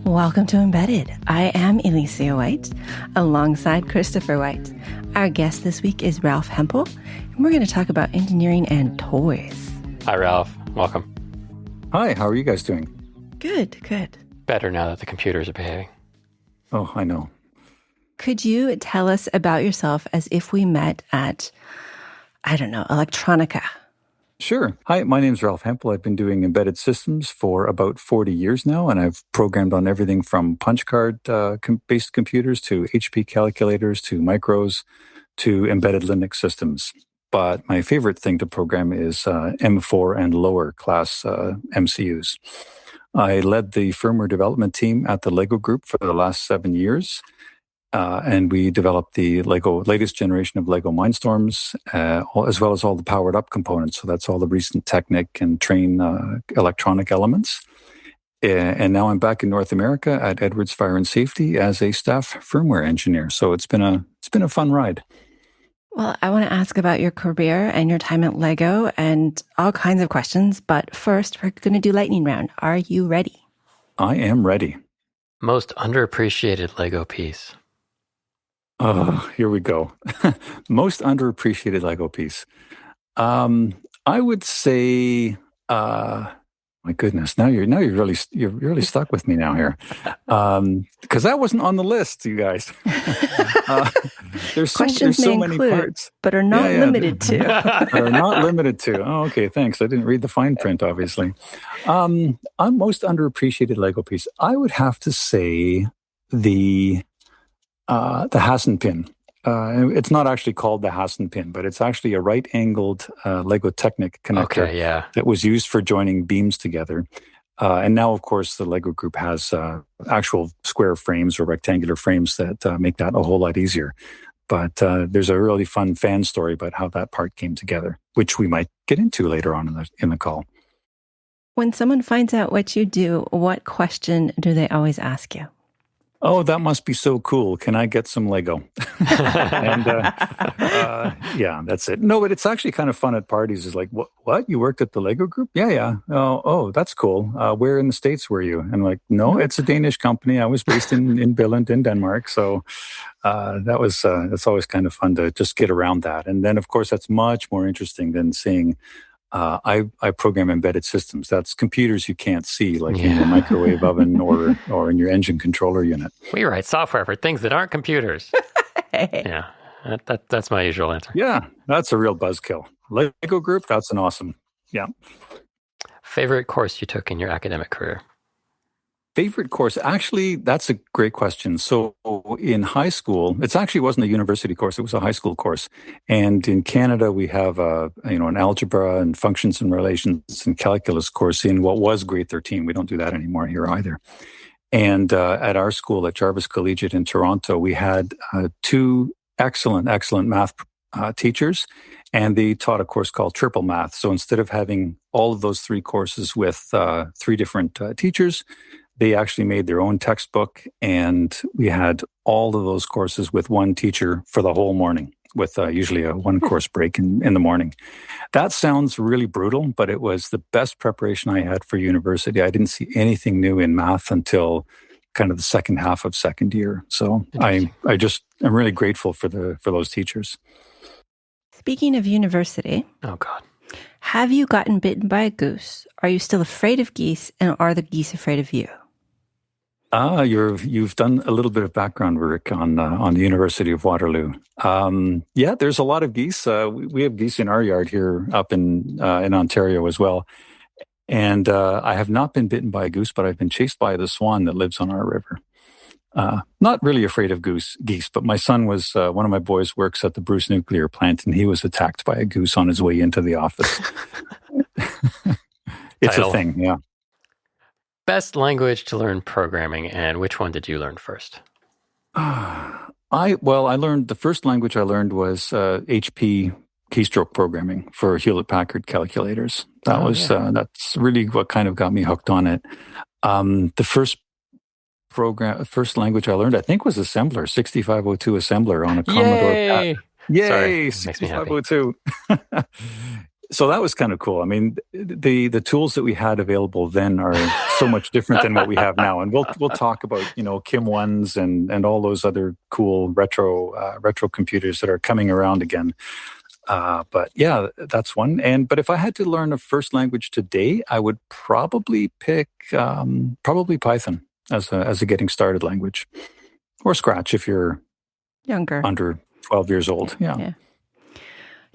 Welcome to Embedded. I am Alicia White, alongside Christopher White. Our guest this week is Ralph Hempel, and we're going to talk about engineering and toys. Hi, Ralph. Welcome. Hi, how are you guys doing? Good. Better now that the computers are behaving. Oh, I know. Could you tell us about yourself as if we met at, Electronica? Sure. Hi, my name's Ralph Hempel. I've been doing embedded systems for about 40 years now, and I've programmed on everything from punch card-based computers to HP calculators to micros to embedded Linux systems. But my favorite thing to program is M4 and lower class MCUs. I led the firmware development team at the Lego Group for the last 7 years. And we developed the latest generation of Lego Mindstorms, as well as all the PoweredUp components. So that's all the recent Technic and Train electronic elements. And now I'm back in North America at Edwards Fire and Safety as a staff firmware engineer. So it's been a fun ride. Well, I want to ask about your career and your time at Lego and all kinds of questions. But first, we're going to do lightning round. Are you ready? I am ready. Most underappreciated Lego piece. Oh, here we go. Most underappreciated Lego piece. I would say, my goodness, now you're really stuck with me now here, because that wasn't on the list, you guys. There's so many parts, but are not limited to. Are not limited to. Oh, okay, thanks. I didn't read the fine print, obviously. On most underappreciated Lego piece, I would have to say the Hasson pin. It's not actually called the Hasson pin, but it's actually a right-angled Lego Technic connector that was used for joining beams together. And now, of course, the Lego Group has actual square frames or rectangular frames that make that a whole lot easier. But there's a really fun fan story about how that part came together, which we might get into later on in the call. When someone finds out what you do, what question do they always ask you? Oh, that must be so cool. Can I get some Lego? And yeah, that's it. No, but it's actually kind of fun at parties. It's like, what? You worked at the Lego Group? Yeah. Oh, that's cool. Where in the States were you? And I'm like, no, it's a Danish company. I was based in Billund in Denmark. So that's always kind of fun to just get around that. And then, of course, that's much more interesting than saying, I program embedded systems. That's computers you can't see, like in your microwave oven or in your engine controller unit. We write software for things that aren't computers. Yeah, that's my usual answer. Yeah, that's a real buzzkill. Lego Group, that's an awesome. Yeah. Favorite course you took in your academic career? Favorite course? Actually, that's a great question. So in high school, it actually wasn't a university course. It was a high school course. And in Canada, we have an algebra and functions and relations and calculus course in what was grade 13. We don't do that anymore here either. And at our school at Jarvis Collegiate in Toronto, we had two excellent math teachers, and they taught a course called Triple Math. So instead of having all of those three courses with three different teachers, they actually made their own textbook, and we had all of those courses with one teacher for the whole morning, with usually a one-course break in the morning. That sounds really brutal, but it was the best preparation I had for university. I didn't see anything new in math until kind of the second half of second year. So I'm really grateful for those teachers. Speaking of university, oh God, have you gotten bitten by a goose? Are you still afraid of geese, and are the geese afraid of you? You've done a little bit of background work on the University of Waterloo. Yeah, there's a lot of geese. We have geese in our yard here up in Ontario as well. And I have not been bitten by a goose, but I've been chased by the swan that lives on our river. Not really afraid of geese, but my son was, one of my boys works at the Bruce nuclear plant, and he was attacked by a goose on his way into the office. It's a thing, yeah. Best language to learn programming, and which one did you learn first? I learned, the first language I learned was HP keystroke programming for Hewlett-Packard calculators. That's really what kind of got me hooked on it. The first language I learned, I think, was assembler, 6502 assembler on a Commodore. Yay! Yay! 6502. So that was kind of cool. I mean, the tools that we had available then are so much different than what we have now. And we'll talk about, Kim 1s and all those other cool retro computers that are coming around again. But yeah, that's one. But if I had to learn a first language today, I would probably pick probably Python as a getting started language, or Scratch if you're younger, under 12 years old. Yeah.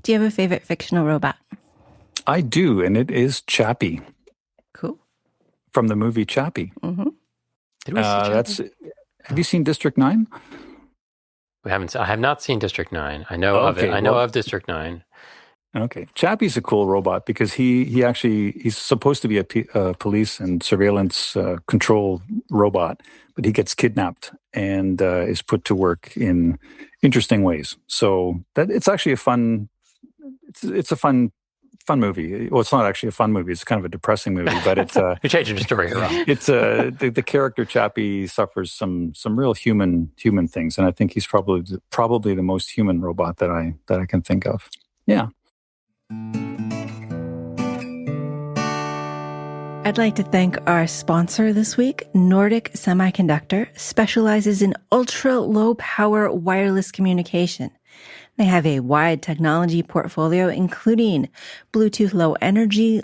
Do you have a favorite fictional robot? I do, and it is Chappie. Cool. From the movie Chappie. Mm-hmm. Did we see Chappie? Have you seen District 9? We haven't. I have not seen District 9. I know of it. I know of District 9. Okay. Chappie's a cool robot because he's supposed to be a police and surveillance control robot, but he gets kidnapped and is put to work in interesting ways. So that it's actually a fun movie. Well, it's not actually a fun movie. It's kind of a depressing movie, but it's you're changing the story around. It's the character Chappie suffers some real human things, and I think he's probably the most human robot that I can think of. Yeah. I'd like to thank our sponsor this week. Nordic Semiconductor specializes in ultra low power wireless communication. They have a wide technology portfolio, including Bluetooth low energy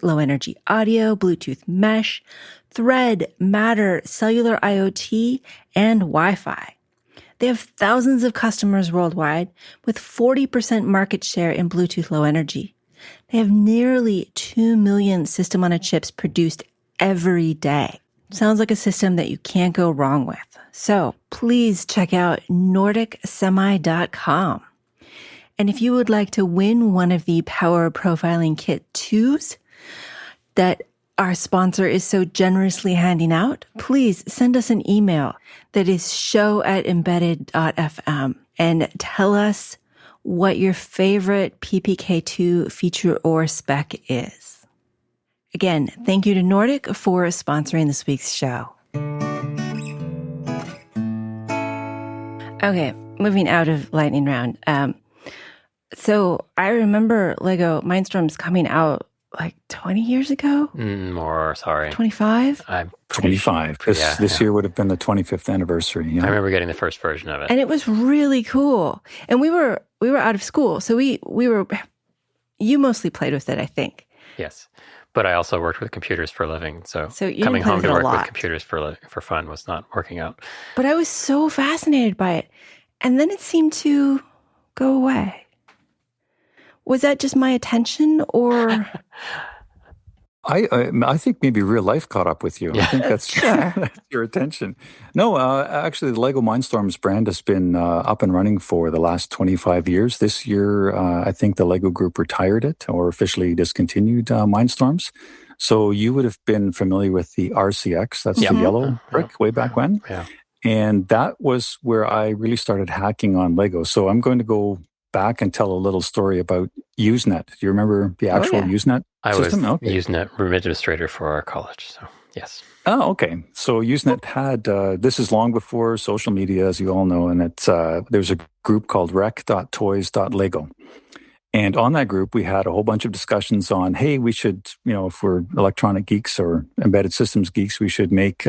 audio, Bluetooth mesh, Thread, Matter, cellular IoT, and Wi-Fi. They have thousands of customers worldwide with 40% market share in Bluetooth low energy. They have nearly 2 million system on a chips produced every day. Sounds like a system that you can't go wrong with. So please check out nordicsemi.com. And if you would like to win one of the Power Profiling Kit 2s that our sponsor is so generously handing out, please send us an email that is show@embedded.fm and tell us what your favorite PPK2 feature or spec is. Again, thank you to Nordic for sponsoring this week's show. Okay, moving out of lightning round. So I remember Lego Mindstorms coming out like 20 years ago? More, sorry. 25? I'm 25. This year would have been the 25th anniversary. Yeah. I remember getting the first version of it. And it was really cool. And we were out of school. So you mostly played with it, I think. Yes. But I also worked with computers for a living. So you coming home to work with computers for fun was not working out. But I was so fascinated by it. And then it seemed to go away. Was that just my attention, or? I think maybe real life caught up with you. I think that's sure. Your attention. No, actually, the Lego Mindstorms brand has been up and running for the last 25 years. This year, I think the Lego Group retired it or officially discontinued Mindstorms. So you would have been familiar with the RCX. That's the yellow brick way back when. Yeah. And that was where I really started hacking on Lego. So I'm going to go back and tell a little story about Usenet. Do you remember the actual Usenet system? I was Usenet room administrator for our college, so yes. Oh, okay. So Usenet had, this is long before social media, as you all know, and it's there's a group called rec.toys.lego. And on that group, we had a whole bunch of discussions on, hey, we should, if we're electronic geeks or embedded systems geeks, we should make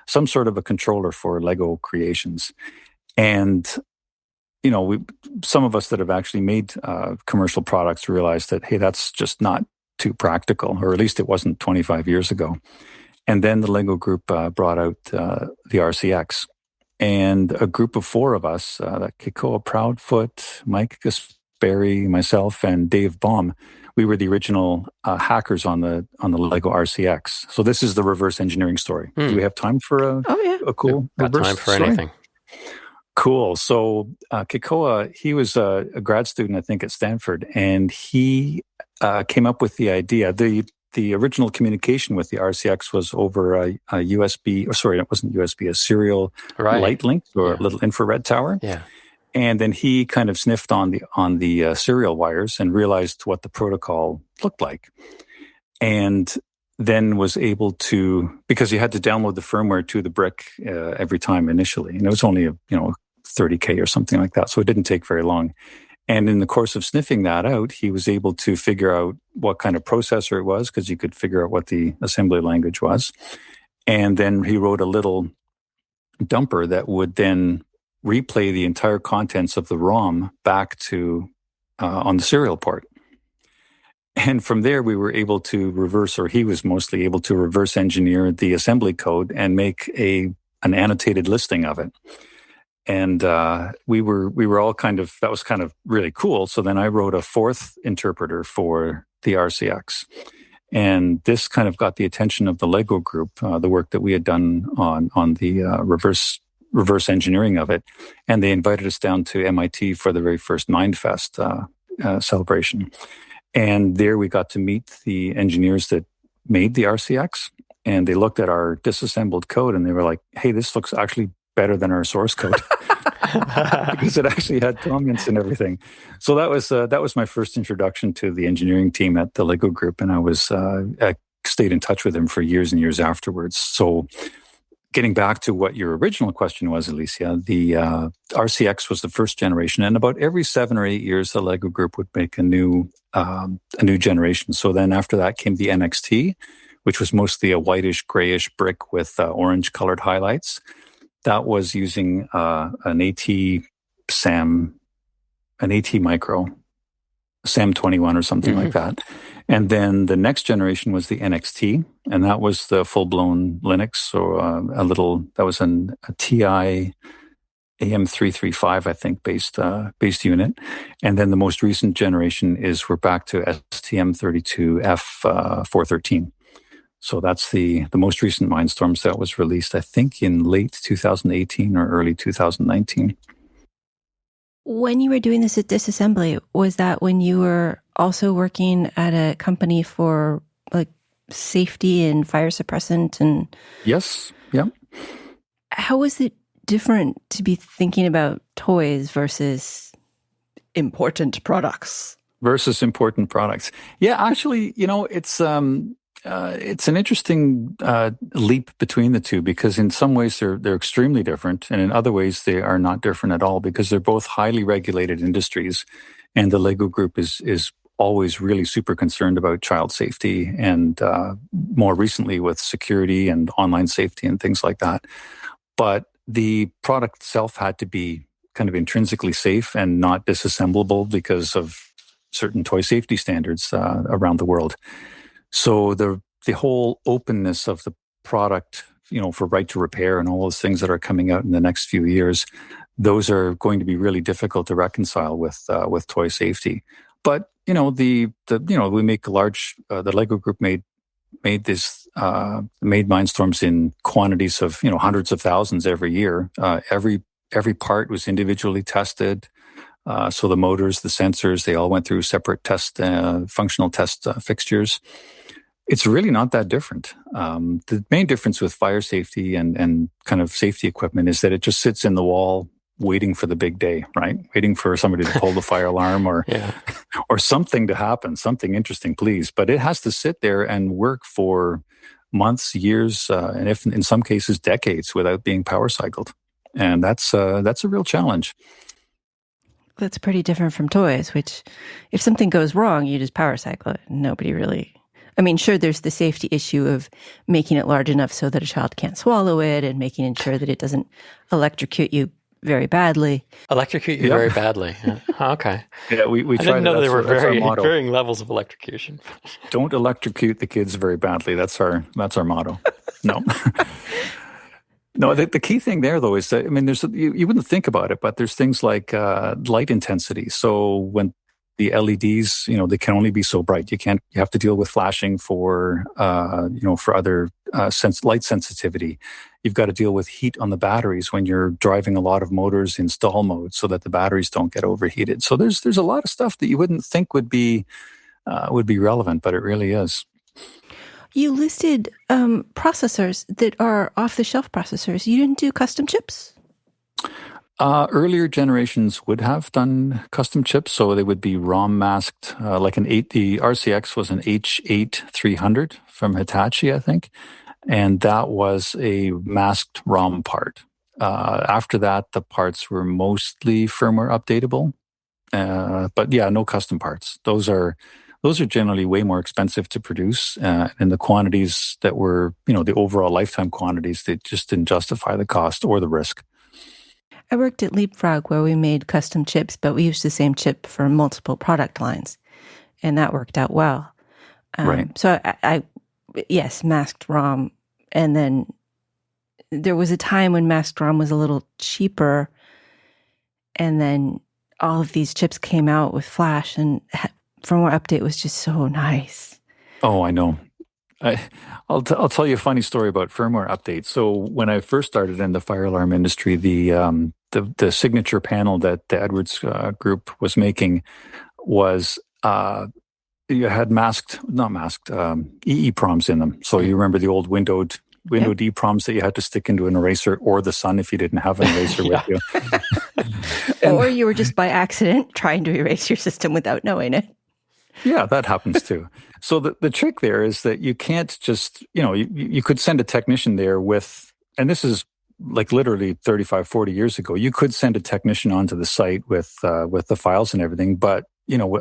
some sort of a controller for Lego creations. And some of us that have actually made commercial products realized that, hey, that's just not too practical, or at least it wasn't 25 years ago. And then the Lego Group brought out the RCX. And a group of four of us, Kikoa Proudfoot, Mike Gasperi, myself, and Dave Baum, we were the original hackers on the Lego RCX. So this is the reverse engineering story. Do we have time for a cool reverse time for story? anything. Cool. So Kikoa, he was a grad student, I think, at Stanford, and he came up with the idea. The original communication with the RCX was over a USB, or sorry, it wasn't USB, a serial light link or a little infrared tower. Yeah. And then he kind of sniffed on the serial wires and realized what the protocol looked like. And then was able to, because you had to download the firmware to the brick every time initially. And it was only, $30K or something like that. So it didn't take very long. And in the course of sniffing that out, he was able to figure out what kind of processor it was, because you could figure out what the assembly language was. And then he wrote a little dumper that would then replay the entire contents of the ROM back to on the serial port. And from there, we were able to reverse, or he was mostly able to reverse engineer the assembly code and make an annotated listing of it. And we were all that was kind of really cool. So then I wrote a fourth interpreter for the RCX. And this kind of got the attention of the Lego group, the work that we had done on the reverse engineering of it. And they invited us down to MIT for the very first MindFest celebration. And there we got to meet the engineers that made the RCX. And they looked at our disassembled code and they were like, hey, this looks actually better than our source code. Because it actually had comments and everything. So that was my first introduction to the engineering team at the Lego group. And I stayed in touch with them for years and years afterwards. So getting back to what your original question was, Alicia, the RCX was the first generation, and about every 7 or 8 years, the Lego group would make a new generation. So then after that came the NXT, which was mostly a whitish, grayish brick with orange colored highlights. That was using an AT Micro, SAM21 or something like that. And then the next generation was the NXT, and that was the full-blown Linux. So that was a TI AM335, I think, based unit. And then the most recent generation we're back to STM32F413. So that's the most recent Mindstorms that was released, I think, in late 2018 or early 2019. When you were doing this at disassembly, was that when you were also working at a company for like safety and fire suppressant and? Yes. Yeah. How was it different to be thinking about toys versus important products? Yeah, actually, it's an interesting leap between the two, because in some ways they're extremely different, and in other ways they are not different at all, because they're both highly regulated industries, and the Lego group is always really super concerned about child safety, and more recently with security and online safety and things like that. But the product itself had to be kind of intrinsically safe and not disassemblable because of certain toy safety standards around the world. So the whole openness of the product, for right to repair and all those things that are coming out in the next few years, those are going to be really difficult to reconcile with toy safety. But we make the Lego group made Mindstorms in quantities of hundreds of thousands every year. Every part was individually tested. So the motors, the sensors, they all went through separate functional test fixtures. It's really not that different. The main difference with fire safety and kind of safety equipment is that it just sits in the wall waiting for the big day, right? Waiting for somebody to pull the fire alarm or something to happen, something interesting, please. But it has to sit there and work for months, years, and if in some cases decades without being power cycled. And that's a real challenge. That's pretty different from toys, which if something goes wrong, you just power cycle it. Nobody really... sure, there's the safety issue of making it large enough so that a child can't swallow it and making sure that it doesn't electrocute you very badly. Very badly. Yeah. Okay. Yeah, we I didn't know there were varying levels of electrocution. Don't electrocute the kids very badly. That's our motto. No. No, the key thing there, though, is that, there's you wouldn't think about it, but there's things like light intensity. So when the LEDs, they can only be so bright. You have to deal with flashing for other light sensitivity. You've got to deal with heat on the batteries when you're driving a lot of motors in stall mode so that the batteries don't get overheated. So there's a lot of stuff that you wouldn't think would be relevant, but it really is. You listed processors that are off-the-shelf processors. You didn't do custom chips? Earlier generations would have done custom chips, so they would be ROM masked. The RCX was an H8300 from Hitachi, I think, and that was a masked ROM part. After that, the parts were mostly firmware updatable. But yeah, no custom parts. Those are generally way more expensive to produce, and the quantities that were, the overall lifetime quantities, that just didn't justify the cost or the risk. I worked at Leapfrog where we made custom chips, but we used the same chip for multiple product lines, and that worked out well. Right. So yes, masked ROM, and then there was a time when masked ROM was a little cheaper, and then all of these chips came out with Flash, and firmware update was just so nice. Oh, I know. I'll tell you a funny story about firmware updates. So when I first started in the fire alarm industry, the signature panel that the Edwards group was making was you had not masked EEPROMs in them. So you remember the old windowed EEPROMs that you had to stick into an eraser or the sun if you didn't have an eraser with you. Or you were just by accident trying to erase your system without knowing it. Yeah, that happens too. So the trick there is that you can't just, you could send a technician there with, and this is like literally 35, 40 years ago, you could send a technician onto the site with the files and everything, but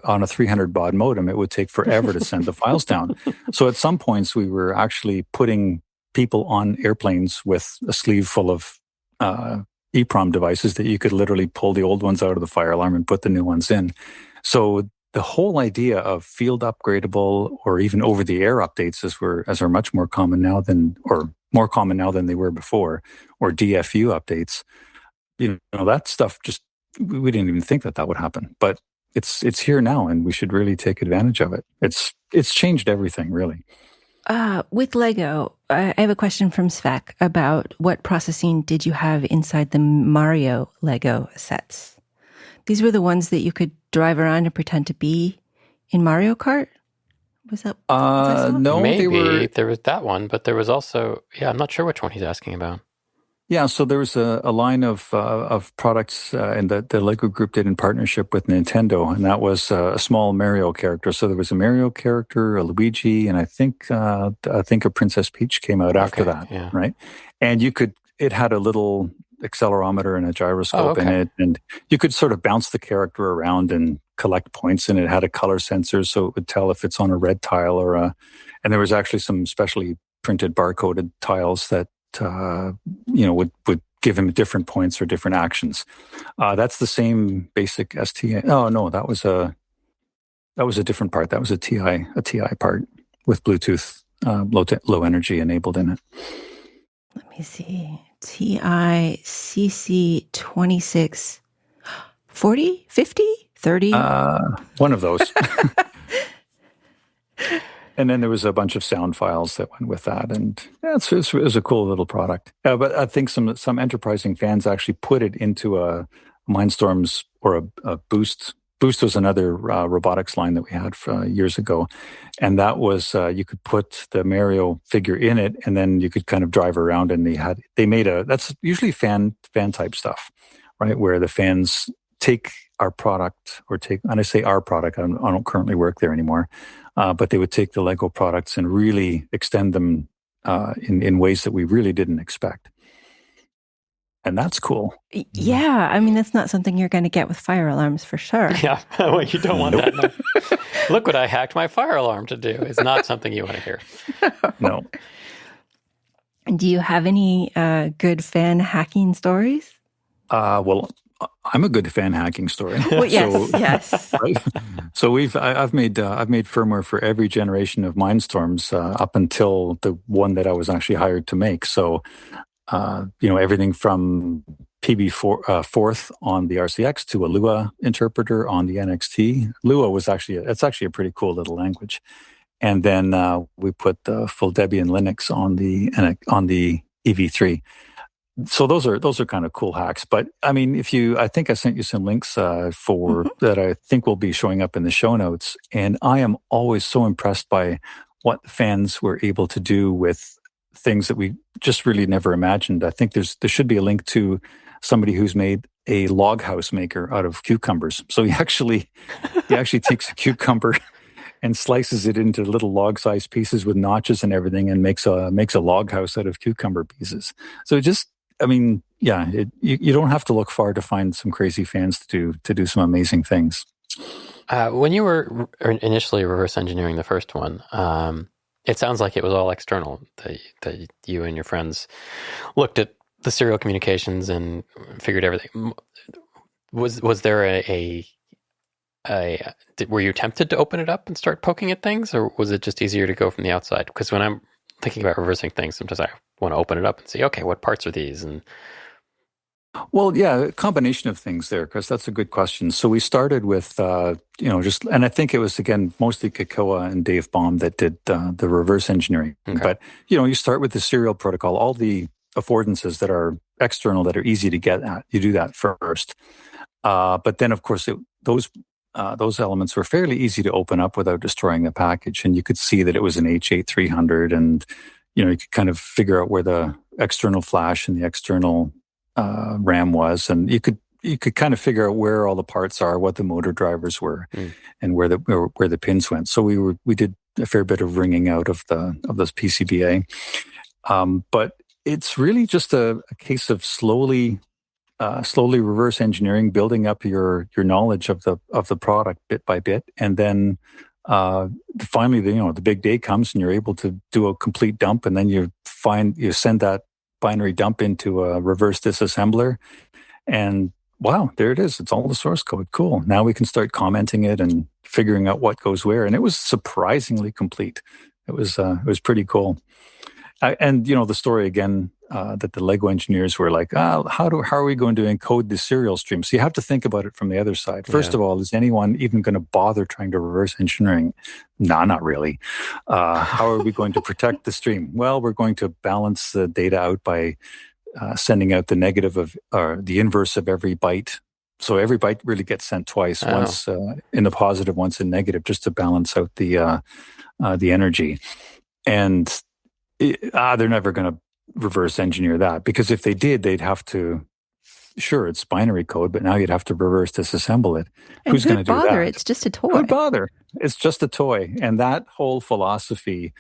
on a 300 baud modem, it would take forever to send the files down. So at some points, we were actually putting people on airplanes with a sleeve full of EEPROM devices that you could literally pull the old ones out of the fire alarm and put the new ones in. So the whole idea of field upgradable or even over-the-air updates as are much more common now than they were before, or DFU updates, that stuff just, we didn't even think that would happen. But it's here now, and we should really take advantage of it. It's changed everything, really. With Lego, I have a question from Svek about what processing did you have inside the Mario Lego sets? These were the ones that you could drive around and pretend to be in Mario Kart? Was that? No, maybe there was that one, but there was also, I'm not sure which one he's asking about. Yeah, so there was a line of products and that the Lego group did in partnership with Nintendo, and that was a small Mario character. So there was a Mario character, a Luigi, and I think a Princess Peach came out after that, right? And it had a little accelerometer and a gyroscope in it, and you could sort of bounce the character around and collect points, and it had a color sensor, so it would tell if it's on a red tile and there was actually some specially printed barcoded tiles that would give him different points or different actions. That's the same basic STA. Oh no, that was a different part. That was a TI part with Bluetooth low energy enabled in it. Let me see. TI CC 26 40 50 30. One of those. And then there was a bunch of sound files that went with that, and it was a cool little product. But I think some enterprising fans actually put it into a Mindstorms or a Boost. Boost was another robotics line that we had years ago, and that was you could put the Mario figure in it, and then you could kind of drive around. And they made that's usually fan type stuff, right? Where the fans take our product and I say our product. I don't currently work there anymore. But they would take the Lego products and really extend them in ways that we really didn't expect. And that's cool. Yeah. I mean, that's not something you're going to get with fire alarms for sure. Yeah. Well, you don't want that. No. Look what I hacked my fire alarm to do. It's not something you want to hear. No. Do you have any good fan hacking stories? Well, I'm a good fan hacking story. Well, yes. Right? So I've made firmware for every generation of Mindstorms up until the one that I was actually hired to make. So everything from PB4 on the RCX to a Lua interpreter on the NXT. Lua was actually a pretty cool little language. And then we put the full Debian Linux on the EV3. So those are kind of cool hacks. But I mean, I think I sent you some links for that I think will be showing up in the show notes. And I am always so impressed by what fans were able to do with things that we just really never imagined. I think there should be a link to somebody who's made a log house maker out of cucumbers. So he actually takes a cucumber and slices it into little log-sized pieces with notches and everything, and makes a log house out of cucumber pieces. So you don't have to look far to find some crazy fans to do some amazing things. When you were initially reverse engineering the first one, it sounds like it was all external. That you and your friends looked at the serial communications and figured everything. Was there were you tempted to open it up and start poking at things, or was it just easier to go from the outside? Because when I'm thinking about reversing things, sometimes I want to open it up and see, okay, what parts are these? And well, yeah, a combination of things there, because that's a good question. So we started with, and I think it was, again, mostly Kakoa and Dave Baum that did the reverse engineering. Okay. But, you start with the serial protocol, all the affordances that are external, that are easy to get at. You do that first. But then, of course, those elements were fairly easy to open up without destroying the package. And you could see that it was an H8300, and, you could kind of figure out where the external flash and the external RAM was, and you could kind of figure out where all the parts are, what the motor drivers were, and where the pins went. So we did a fair bit of wringing out of those PCBA, but it's really just a case of slowly reverse engineering, building up your knowledge of the product bit by bit, and then finally the big day comes and you're able to do a complete dump, and then you send that binary dump into a reverse disassembler, and wow, there it is. It's all the source code. Cool. Now we can start commenting it and figuring out what goes where. And it was surprisingly complete. It was pretty cool. And the story again, that the Lego engineers were like, how are we going to encode the serial stream? So you have to think about it from the other side. First of all, is anyone even going to bother trying to reverse engineering? No, not really. How are we going to protect the stream? Well, we're going to balance the data out by sending out the negative of, or the inverse of every byte. So every byte really gets sent twice, once in the positive, once in negative, just to balance out the energy. And they're never going to reverse engineer that, because if they did, they'd have to, sure, it's binary code, but now you'd have to reverse disassemble it. And who's going to do that? It's just a toy. Who'd bother? It's just a toy. And that whole philosophy,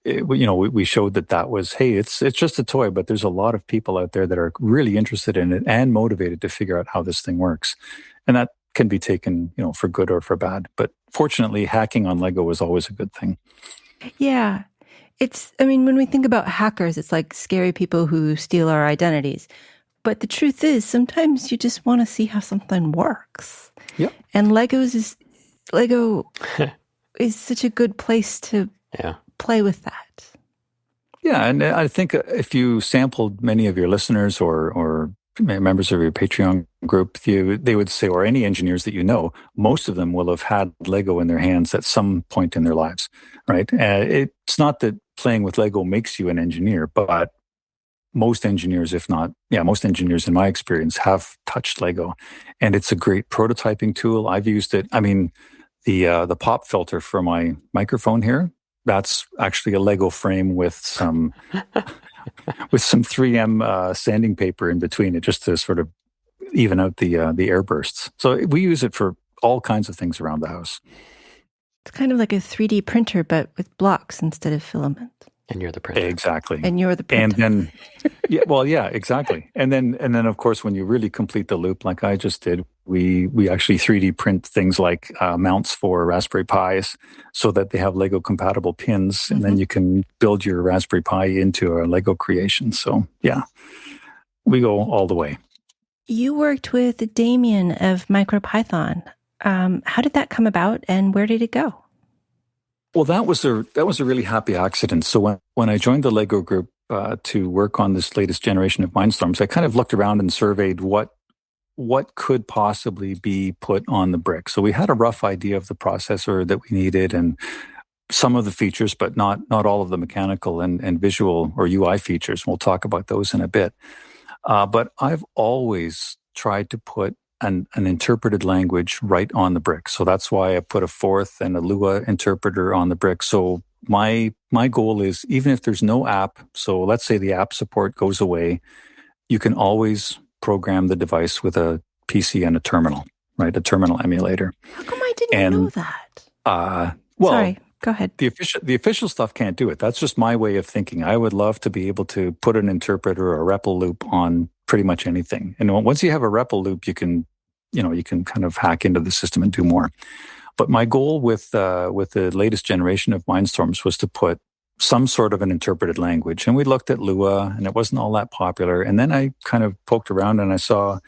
we showed that was, hey, it's just a toy, but there's a lot of people out there that are really interested in it and motivated to figure out how this thing works. And that can be taken, for good or for bad. But fortunately, hacking on Lego was always a good thing. Yeah. When we think about hackers, it's like scary people who steal our identities. But the truth is, sometimes you just want to see how something works. Yep. And Lego is such a good place to play with that. Yeah, and I think if you sampled many of your listeners or members of your Patreon group, they would say, or any engineers that most of them will have had Lego in their hands at some point in their lives, right? It's not that playing with Lego makes you an engineer, but most engineers, most engineers in my experience have touched Lego, and it's a great prototyping tool. I've used it. The pop filter for my microphone here, that's actually a Lego frame with some 3M sanding paper in between it, just to sort of even out the air bursts. So we use it for all kinds of things around the house. It's kind of like a 3D printer, but with blocks instead of filament. And you're the printer. Exactly. And you're the printer. And then, exactly. And then, of course, when you really complete the loop, like I just did, we actually 3D print things like mounts for Raspberry Pis so that they have Lego compatible pins, and then you can build your Raspberry Pi into a Lego creation. So yeah, we go all the way. You worked with Damien of MicroPython. How did that come about, and where did it go? Well, that was a really happy accident. So when I joined the Lego group to work on this latest generation of Mindstorms, I kind of looked around and surveyed what could possibly be put on the brick. So we had a rough idea of the processor that we needed and some of the features, but not all of the mechanical and visual or UI features. We'll talk about those in a bit. But I've always tried to put an interpreted language right on the brick. So that's why I put a Forth and a Lua interpreter on the brick. So my goal is, even if there's no app, so let's say the app support goes away, you can always program the device with a PC and a terminal, right? A terminal emulator. How come I didn't know that? Well, Sorry. Go ahead. The official stuff can't do it. That's just my way of thinking. I would love to be able to put an interpreter or a REPL loop on pretty much anything. And once you have a REPL loop, you can kind of hack into the system and do more. But my goal with the latest generation of Mindstorms was to put some sort of an interpreted language. And we looked at Lua, and it wasn't all that popular. And then I kind of poked around and I saw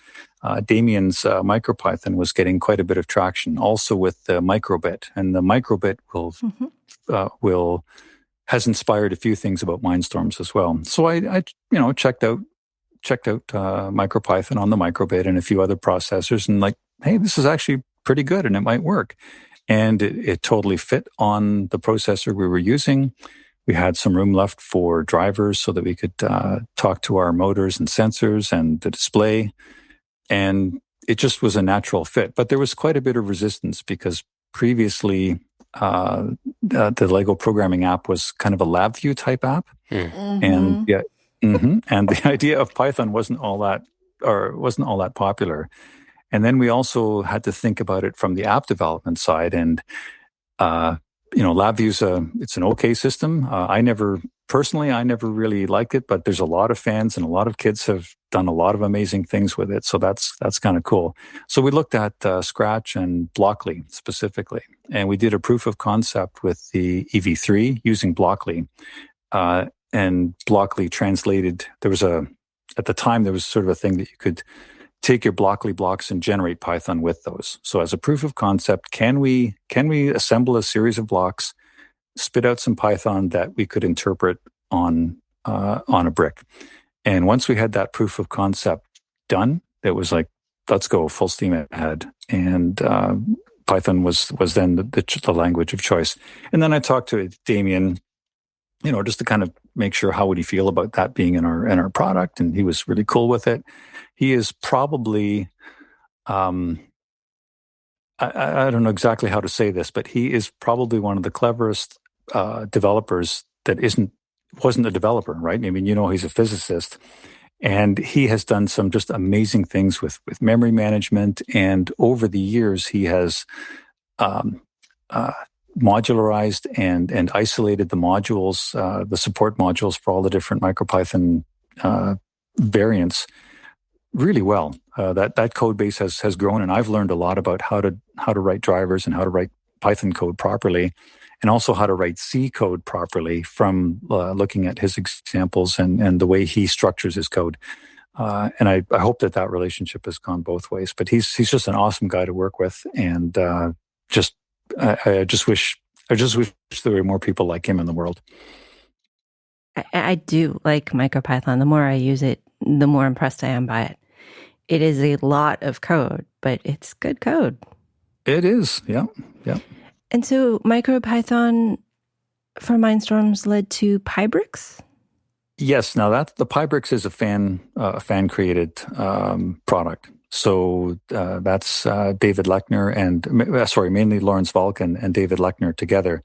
Damien's MicroPython was getting quite a bit of traction, also with the microbit. And the microbit has inspired a few things about Mindstorms as well. So I checked out MicroPython on the microbit and a few other processors, and like, hey, this is actually pretty good and it might work. And it totally fit on the processor we were using. We had some room left for drivers so that we could talk to our motors and sensors and the display. And it just was a natural fit. But there was quite a bit of resistance because previously the Lego programming app was kind of a LabVIEW type app. Mm-hmm. And and the idea of Python wasn't all that popular. And then we also had to think about it from the app development side. And LabVIEW's it's an okay system. I never really liked it, but there's a lot of fans and a lot of kids have done a lot of amazing things with it. So that's kind of cool. So we looked at Scratch and Blockly specifically, and we did a proof of concept with the EV3 using Blockly. And Blockly translated. At the time there was sort of a thing that you could take your Blockly blocks and generate Python with those. So as a proof of concept, can we assemble a series of blocks, spit out some Python that we could interpret on a brick? And once we had that proof of concept done, it was like, let's go full steam ahead. And Python was then the language of choice. And then I talked to Damien, just to kind of make sure how would he feel about that being in our product, and he was really cool with it. He is probably, I don't know exactly how to say this, but he is probably one of the cleverest developers that wasn't a developer, right? I mean, he's a physicist, and he has done some just amazing things with memory management. And over the years, he has modularized and isolated the modules, the support modules for all the different MicroPython variants really well. That code base has grown, and I've learned a lot about how to write drivers and how to write Python code properly, and also how to write C code properly from looking at his examples and the way he structures his code. And I hope that relationship has gone both ways. But he's just an awesome guy to work with, and I just wish there were more people like him in the world. I do like MicroPython. The more I use it, the more impressed I am by it. It is a lot of code, but it's good code. It is, yeah. And so MicroPython for Mindstorms led to Pybricks? Yes. Now the Pybricks is a fan created product. So that's David Lechner mainly Lawrence Valk and David Lechner together.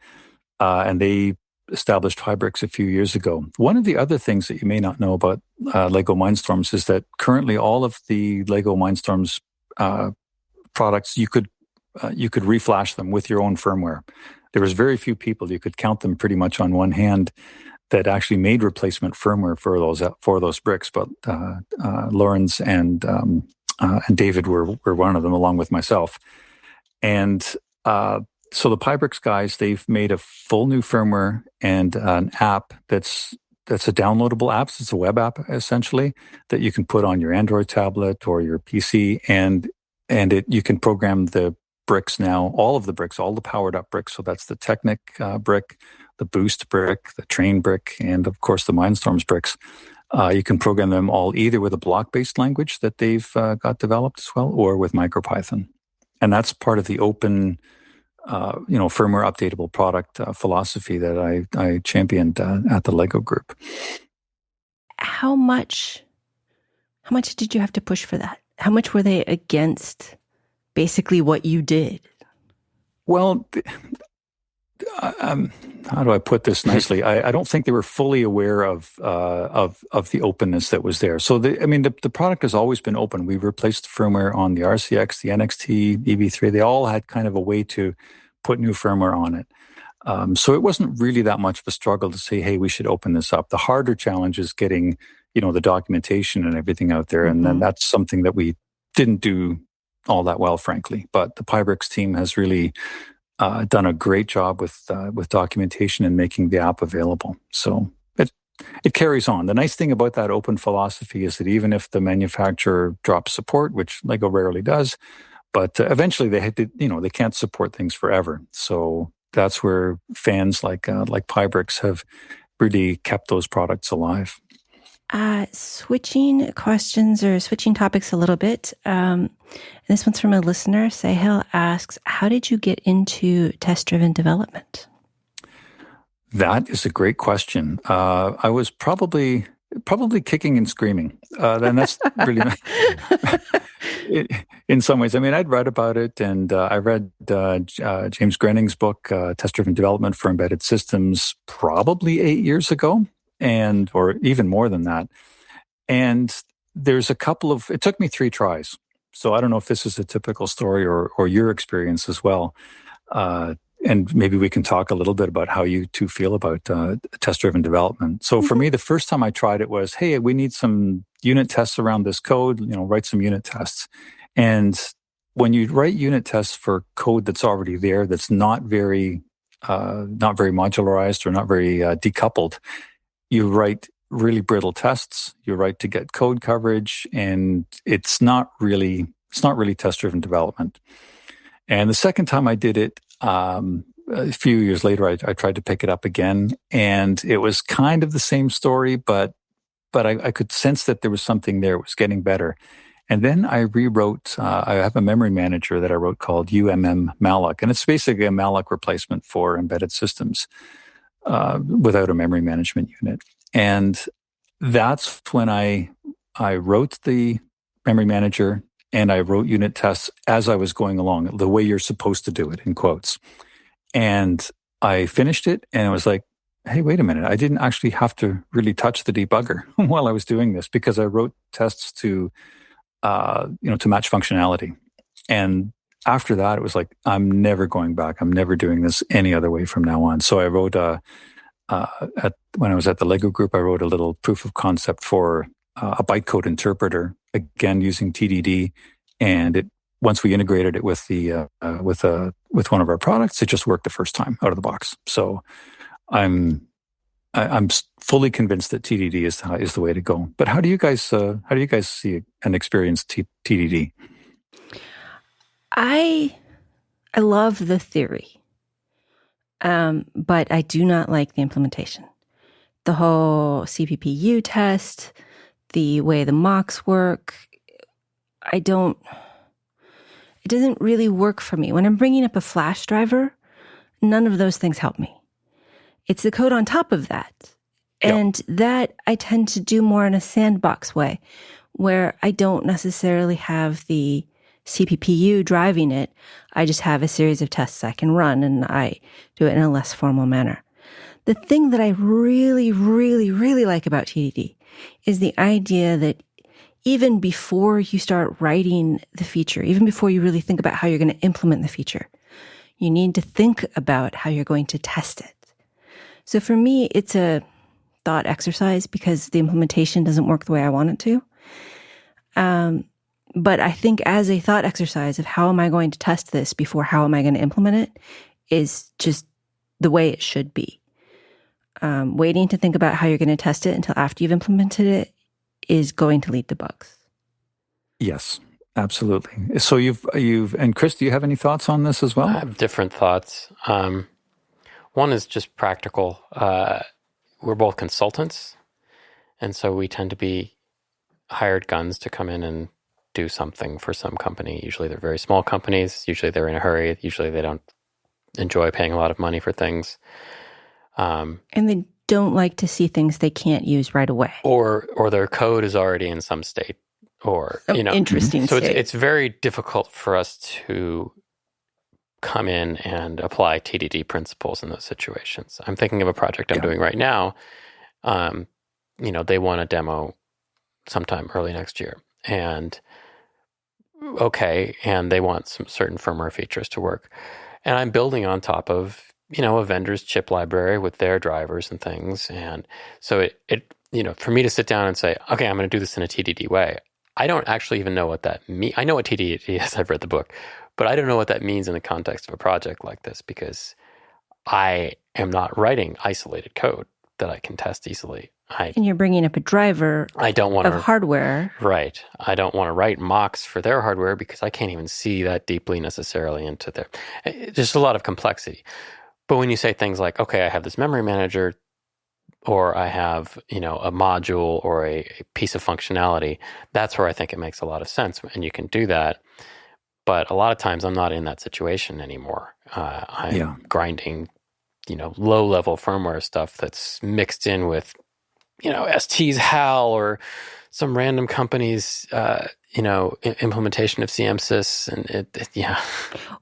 And they established Pybricks a few years ago. One of the other things that you may not know about Lego Mindstorms is that currently all of the Lego Mindstorms products, you could reflash them with your own firmware. There was very few people, you could count them pretty much on one hand, that actually made replacement firmware for those bricks. But Lawrence and David were one of them, along with myself. And so the Pybricks guys, they've made a full new firmware and an app that's a downloadable app. It's a web app, essentially, that you can put on your Android tablet or your PC, and you can program the bricks now, all of the bricks, all the PoweredUp bricks. So that's the Technic brick, the Boost brick, the Train brick, and of course the Mindstorms bricks. You can program them all either with a block-based language that they've got developed as well, or with MicroPython. And that's part of the open, firmware updatable product philosophy that I championed at the Lego Group. How much did you have to push for that? How much were they against basically what you did? Well, how do I put this nicely? I don't think they were fully aware of the openness that was there. So the product has always been open. We've replaced the firmware on the RCX, the NXT, EV3. They all had kind of a way to put new firmware on it. So it wasn't really that much of a struggle to say, hey, we should open this up. The harder challenge is getting, the documentation and everything out there. And then that's something that we didn't do all that well, frankly. But the Pybricks team has really done a great job with documentation and making the app available. So it carries on. The nice thing about that open philosophy is that even if the manufacturer drops support, which Lego rarely does, but eventually they can't support things forever. So that's where fans like Pybricks have really kept those products alive. Switching questions or switching topics a little bit. This one's from a listener. Sahil asks, how did you get into test-driven development? That is a great question. I was probably kicking and screaming. And that's really in some ways. I mean, I'd read about it, and I read James Grenning's book, Test-Driven Development for Embedded Systems, probably 8 years ago, or even more than that. And there's it took me 3 tries. So I don't know if this is a typical story or your experience as well. And maybe we can talk a little bit about how you two feel about test-driven development. So for me, the first time I tried it was, hey, we need some unit tests around this code, write some unit tests. And when you write unit tests for code that's already there, that's not very modularized or not very decoupled, you write really brittle tests. You write to get code coverage, and it's not really test-driven development. And the second time I did it, a few years later, I tried to pick it up again, and it was kind of the same story, but I could sense that there was something there. It was getting better. And then I rewrote, I have a memory manager that I wrote called malloc, and it's basically a malloc replacement for embedded systems without a memory management unit. And that's when I wrote the memory manager, and I wrote unit tests as I was going along, the way you're supposed to do it, in quotes. And I finished it, and it was like, hey, wait a minute. I didn't actually have to really touch the debugger while I was doing this, because I wrote tests to match functionality. And after that, it was like, I'm never going back. I'm never doing this any other way from now on. So I wrote when I was at the Lego group, I wrote a little proof of concept for a bytecode interpreter, again using TDD, and once we integrated it with with one of our products, it just worked the first time out of the box. So I'm fully convinced that TDD is the way to go. But how do you guys see and experience TDD? I love the theory, but I do not like the implementation. The whole CPPU test, the way the MOCs work, it doesn't really work for me. When I'm bringing up a flash driver, none of those things help me. It's the code on top of that. Yep. And that I tend to do more in a sandbox way, where I don't necessarily have the CPPU driving it. I just have a series of tests I can run, and I do it in a less formal manner. The thing that I really, really, really like about TDD is the idea that even before you start writing the feature, even before you really think about how you're going to implement the feature, you need to think about how you're going to test it. So for me, it's a thought exercise because the implementation doesn't work the way I want it to. But I think as a thought exercise of how am I going to test this before how am I going to implement it is just the way it should be. Waiting to think about how you're going to test it until after you've implemented it is going to lead to bugs. Yes, absolutely. So and Chris, do you have any thoughts on this as well? I have different thoughts. One is just practical. We're both consultants, and so we tend to be hired guns to come in and do something for some company. Usually they're very small companies. Usually they're in a hurry. Usually they don't enjoy paying a lot of money for things. And they don't like to see things they can't use right away. Or their code is already in some state. Or, interesting So state. it's very difficult for us to come in and apply TDD principles in those situations. I'm thinking of a project I'm doing right now. They want a demo sometime early next year. And they want some certain firmware features to work. And I'm building on top of a vendor's chip library with their drivers and things. And so it for me to sit down and say, okay, I'm going to do this in a TDD way, I don't actually even know what that means. I know what TDD is. I've read the book, but I don't know what that means in the context of a project like this, because I am not writing isolated code that I can test easily. And you're bringing up a driver of hardware. Right. I don't want to write MOCs for their hardware because I can't even see that deeply necessarily into their... There's a lot of complexity. But when you say things like, okay, I have this memory manager, or I have, a module or a piece of functionality, that's where I think it makes a lot of sense. And you can do that. But a lot of times I'm not in that situation anymore. I'm grinding, low-level firmware stuff that's mixed in with, ST's HAL or some random company's, implementation of CMSys, and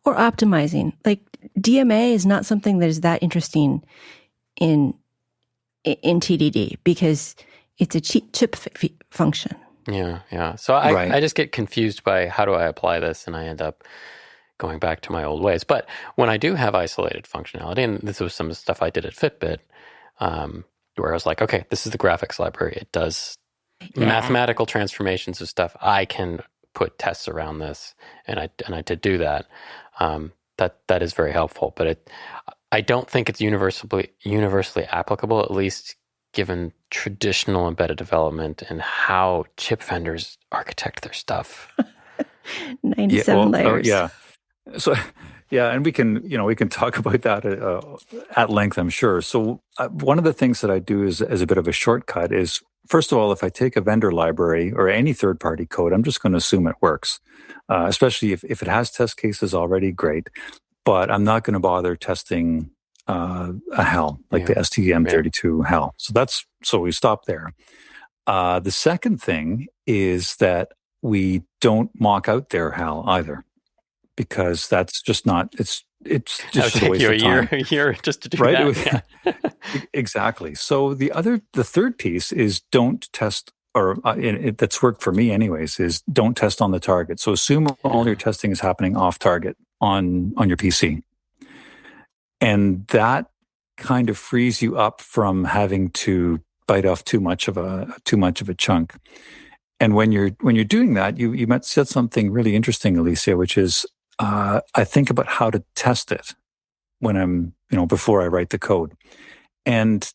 Or optimizing. Like DMA is not something that is that interesting in TDD because it's a chip function. Yeah. So I just get confused by how do I apply this, and I end up going back to my old ways. But when I do have isolated functionality, and this was some of the stuff I did at Fitbit, where I was like, okay, this is the graphics library. It does mathematical transformations of stuff. I can put tests around this, and I did do that. That is very helpful. But I don't think it's universally applicable, at least given traditional embedded development and how chip vendors architect their stuff. 97 layers. So, and we can talk about that at length, I'm sure. So one of the things that I do as a bit of a shortcut is, first of all, if I take a vendor library or any third-party code, I'm just going to assume it works, especially if it has test cases already, great. But I'm not going to bother testing a HAL, like the STM32 HAL. So we stop there. The second thing is that we don't mock out their HAL either, because that's just not, it's just a waste of time. A year just to do that. Exactly. So the third piece is don't test, or that's worked for me anyways, is don't test on the target. So assume all your testing is happening off target on your PC. And that kind of frees you up from having to bite off too much of a chunk. And when you're doing that, you might said something really interesting, Alicia, which is I think about how to test it when I'm before I write the code. And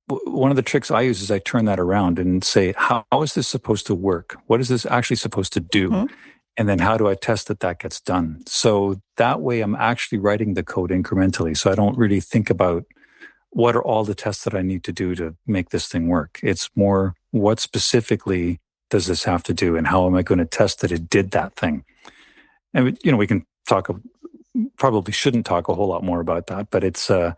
one of the tricks I use is I turn that around and say, how is this supposed to work? What is this actually supposed to do? Mm-hmm. And then how do I test that gets done? So that way I'm actually writing the code incrementally. So I don't really think about what are all the tests that I need to do to make this thing work. It's more, what specifically does this have to do, and how am I going to test that it did that thing? And we can probably shouldn't talk a whole lot more about that, but it's an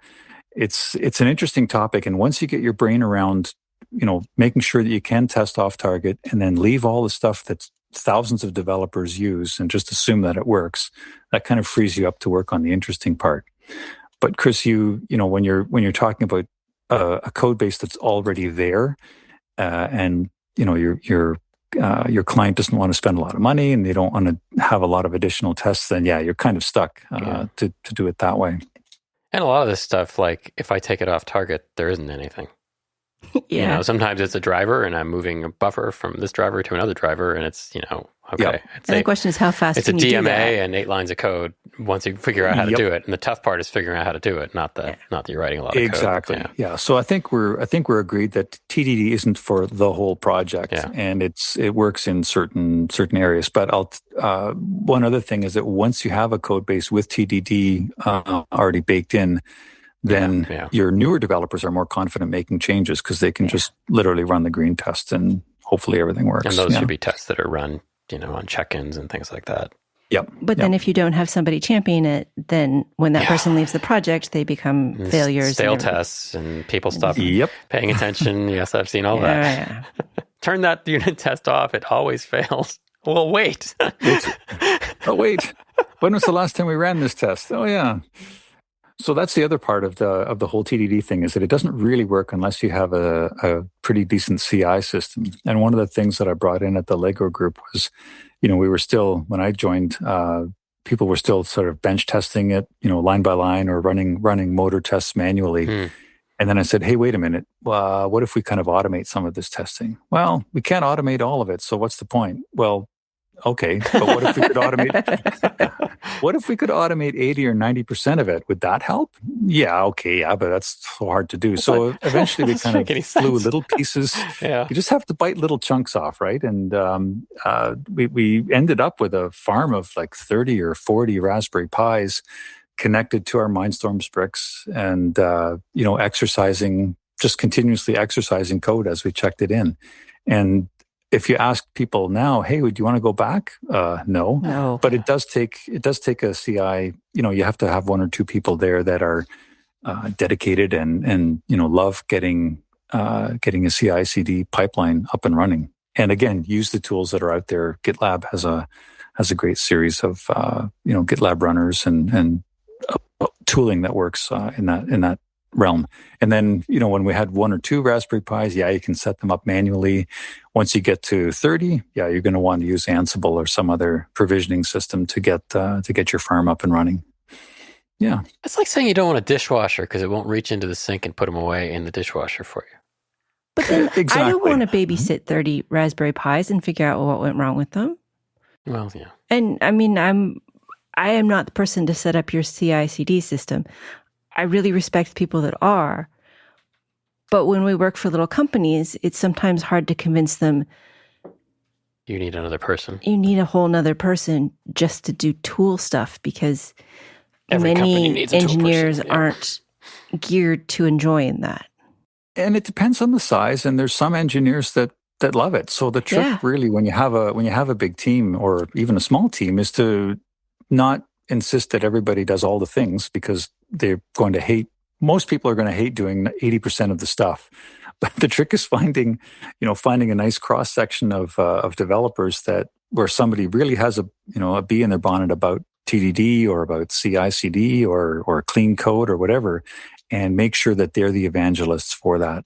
interesting topic. And once you get your brain around, making sure that you can test off target and then leave all the stuff that's thousands of developers use and just assume that it works, that kind of frees you up to work on the interesting part. But Chris, when you're talking about a code base that's already there, and your client doesn't want to spend a lot of money and they don't want to have a lot of additional tests, then you're kind of stuck to do it that way. And a lot of this stuff, like if I take it off target, there isn't anything. Sometimes it's a driver and I'm moving a buffer from this driver to another driver, and it's, okay. Yep. And the question is, how fast can you do that? It's a DMA and 8 lines of code once you figure out how to do it. And the tough part is figuring out how to do it, not that you're writing a lot of code. Exactly. Yeah. So I think we're agreed that TDD isn't for the whole project, and it works in certain areas. But one other thing is that once you have a code base with TDD already baked in, then your newer developers are more confident making changes because they can just literally run the green test and hopefully everything works. And those should be tests that are run, on check-ins and things like that. Yep. But then if you don't have somebody championing it, then when that person leaves the project, they become failures. Stale tests and people stop paying attention. Yes, I've seen all that. Yeah. Turn that unit test off. It always fails. Well, wait. Wait. When was the last time we ran this test? Oh, yeah. So that's the other part of the whole TDD thing, is that it doesn't really work unless you have a pretty decent CI system. And one of the things that I brought in at the Lego group was, we were still, when I joined, people were still sort of bench testing it, line by line or running motor tests manually. And then I said, hey, wait a minute. What if we kind of automate some of this testing? Well, we can't automate all of it. So what's the point? Well, okay, but what if we could automate? What if we could automate 80 or 90% of it? Would that help? Yeah, okay, yeah, but that's so hard to do. So eventually, we kind of flew little pieces. Yeah. You just have to bite little chunks off, right? And we ended up with a farm of like 30 or 40 Raspberry Pis connected to our Mindstorms bricks, and just continuously exercising code as we checked it in. And if you ask people now, hey, would you want to go back? No. But it does take a CI. You have to have one or two people there that are dedicated and love getting a CI/CD pipeline up and running. And again, use the tools that are out there. GitLab has a great series of GitLab runners and tooling that works in that realm. And then, when we had one or two Raspberry Pis, you can set them up manually. Once you get to 30, you're going to want to use Ansible or some other provisioning system to get your farm up and running. Yeah. It's like saying you don't want a dishwasher because it won't reach into the sink and put them away in the dishwasher for you. But then Exactly. I don't want to babysit 30 Raspberry Pis and figure out what went wrong with them. Well, yeah. And I mean, I am not the person to set up your CI/CD system. I really respect people that are. But when we work for little companies, it's sometimes hard to convince them. You need another person. You need a whole nother person just to do tool stuff, because Every company many needs a tool engineers person, yeah. aren't geared to enjoying that. And it depends on the size. And there's some engineers that love it. So the trick really, when you have a big team or even a small team, is to not insist that everybody does all the things, because they're going to hate. Most people are going to hate doing 80% of the stuff. But the trick is finding a nice cross section of developers where somebody really has a bee in their bonnet about TDD or about CI/CD or clean code or whatever, and make sure that they're the evangelists for that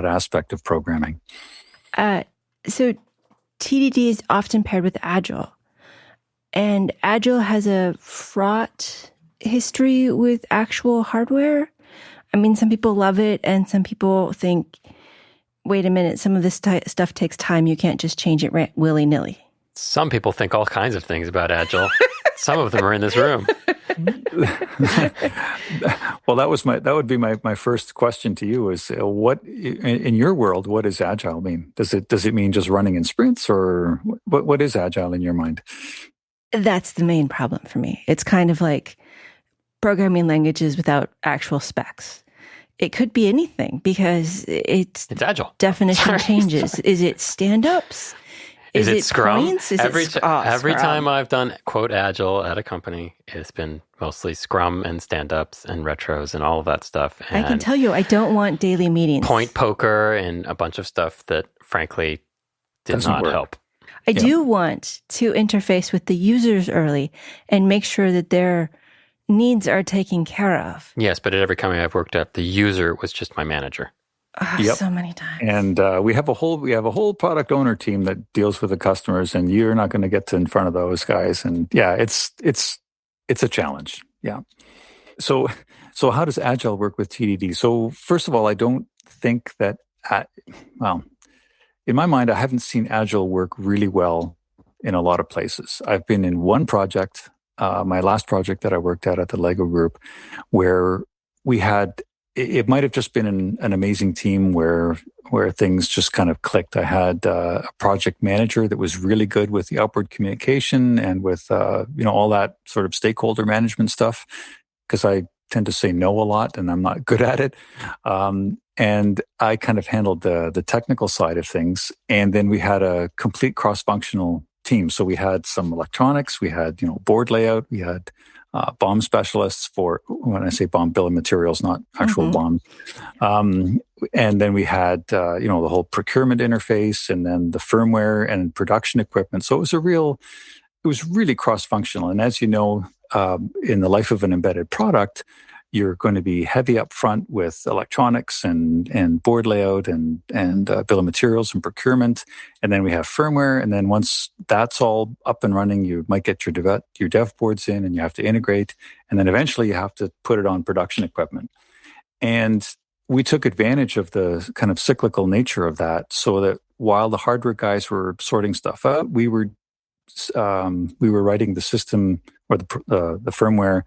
aspect of programming. So TDD is often paired with Agile. And Agile has a fraught history with actual hardware. I mean, some people love it, and some people think, wait a minute, some of this stuff takes time. You can't just change it willy-nilly. Some people think all kinds of things about Agile. Some of them are in this room. Well, that would be my first question to you is, what in your world, what does Agile mean? Does it mean just running in sprints, or what is Agile in your mind? That's the main problem for me. It's kind of like programming languages without actual specs. It could be anything, because it's Agile. Definition changes. Is it stand-ups? Is it Scrum? Points? Every Scrum. time I've done quote Agile at a company, it's been mostly Scrum and stand-ups and retros and all of that stuff. And I can tell you, I don't want daily meetings. Point poker and a bunch of stuff that, frankly, Doesn't not work. help. I do want to interface with the users early and make sure that their needs are taken care of. Yes, but at every company I've worked at, the user was just my manager. So many times. And we have a whole product owner team that deals with the customers, and you're not going to get in front of those guys. And it's a challenge. Yeah. So how does Agile work with TDD? So first of all, I don't think that, in my mind, I haven't seen Agile work really well in a lot of places. I've been in one project, my last project that I worked at the Lego Group, where we had, it might have just been an amazing team where things just kind of clicked. I had a project manager that was really good with the upward communication and with all that sort of stakeholder management stuff, because I tend to say no a lot and I'm not good at it. And I kind of handled the technical side of things. And then we had a complete cross-functional team. So we had some electronics, we had board layout, we had BOM specialists for, when I say BOM, bill of materials, not actual BOM. And then we had, the whole procurement interface, and then the firmware and production equipment. So it was really cross-functional. And as you know, in the life of an embedded product, You're going to be heavy up front with electronics and board layout and bill of materials and procurement. And then we have firmware. And then once that's all up and running, you might get your dev boards in and you have to integrate. And then eventually you have to put it on production equipment. And we took advantage of the kind of cyclical nature of that, so that while the hardware guys were sorting stuff out, we were writing the system or the firmware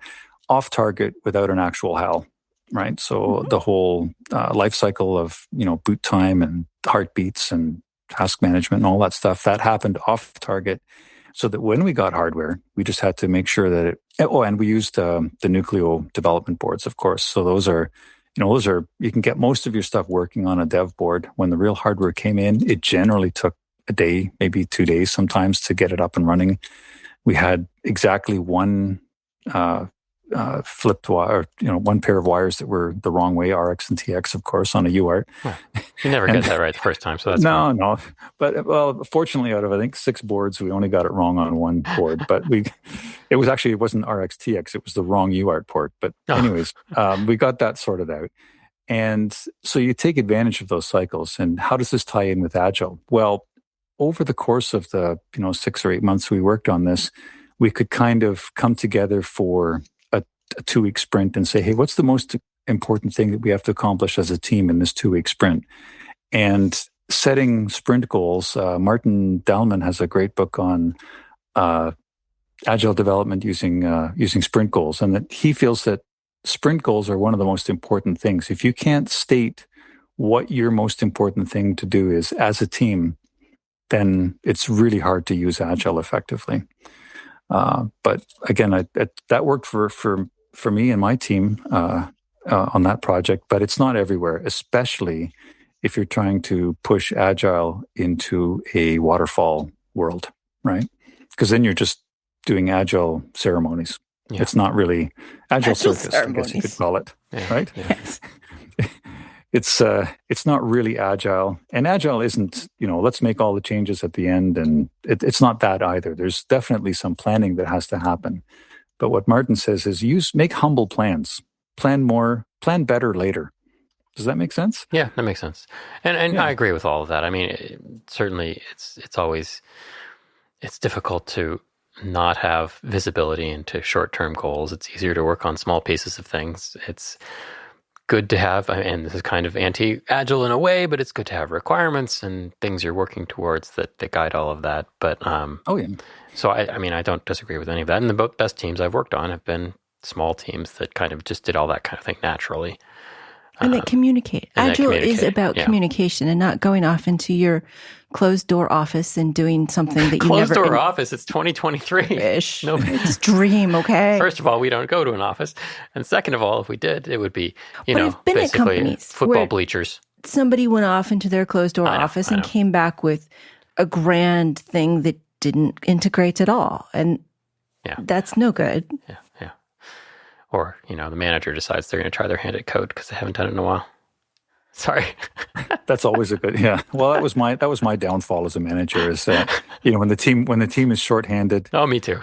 off target without an actual HAL, right? So the whole life cycle of, boot time and heartbeats and task management and all that stuff, that happened off target, so that when we got hardware, we just had to make sure that and we used the Nucleo development boards, of course. So those are, you can get most of your stuff working on a dev board. When the real hardware came in, it generally took a day, maybe 2 days sometimes, to get it up and running. We had exactly one flipped wire, one pair of wires that were the wrong way, RX and TX, of course, on a UART. Well, you never get that right the first time, so that's no. But fortunately, out of I think 6 boards, we only got it wrong on one board. But it wasn't RX TX, it was the wrong UART port. But anyways, we got that sorted out. And so you take advantage of those cycles. And how does this tie in with Agile? Well, over the course of the 6 or 8 months we worked on this, we could kind of come together for a 2-week sprint and say, hey, what's the most important thing that we have to accomplish as a team in this 2-week sprint? And setting sprint goals. Martin Dahlman has a great book on agile development using sprint goals, and that he feels that sprint goals are one of the most important things. If you can't state what your most important thing to do is as a team, then it's really hard to use Agile effectively. But again, that worked for me and my team on that project, but it's not everywhere, especially if you're trying to push Agile into a waterfall world, right? Because then you're just doing Agile ceremonies. Yeah. It's not really Agile circus, I guess you could call it, right? Yeah. Yes. It's not really Agile, and Agile isn't, let's make all the changes at the end, and it's not that either. There's definitely some planning that has to happen. But what Martin says is make humble plans, plan better later. Does that make sense? Yeah, that makes sense. And yeah. I agree with all of that. I mean, certainly it's difficult to not have visibility into short-term goals. It's easier to work on small pieces of things. It's good to have, and this is kind of anti-agile in a way, but it's good to have requirements and things you're working towards that guide all of that. But so I don't disagree with any of that. And the best teams I've worked on have been small teams that kind of just did all that kind of thing naturally. And that communicate. Agile is about communication and not going off into your closed door office and doing something that you closed door office. It's 2023-ish. No, it's dream. Okay. First of all, we don't go to an office, and second of all, if we did, it would be I've been at companies football bleachers. Somebody went off into their closed door office and came back with a grand thing that didn't integrate at all, and that's no good. Yeah. Or, the manager decides they're going to try their hand at code because they haven't done it in a while. Sorry. That's always a good, Well, that was my downfall as a manager is that, when the team is shorthanded. Oh, me too.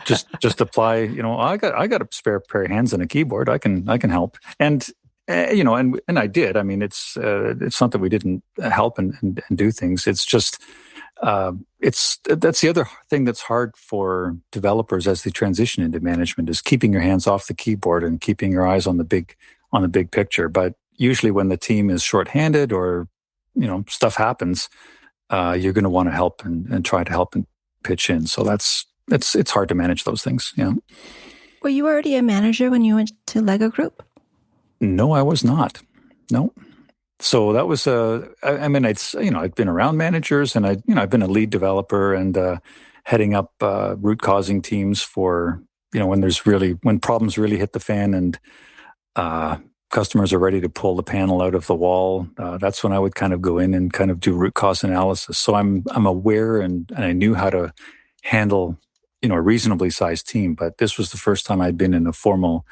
just apply, I got a spare pair of hands and a keyboard. I can help. And, and I did. I mean, it's not that we didn't help and do things. It's just, that's the other thing that's hard for developers as they transition into management is keeping your hands off the keyboard and keeping your eyes on the big picture. But usually when the team is shorthanded or, stuff happens, you're going to want to help and try to help and pitch in. So it's hard to manage those things. Yeah. Were you already a manager when you went to Lego Group? No, I was not. No. So that was I'd been around managers, and I've been a lead developer and heading up root causing teams for when problems really hit the fan and customers are ready to pull the panel out of the wall. That's when I would kind of go in and kind of do root cause analysis. So I'm aware and I knew how to handle a reasonably sized team, but this was the first time I'd been in a formal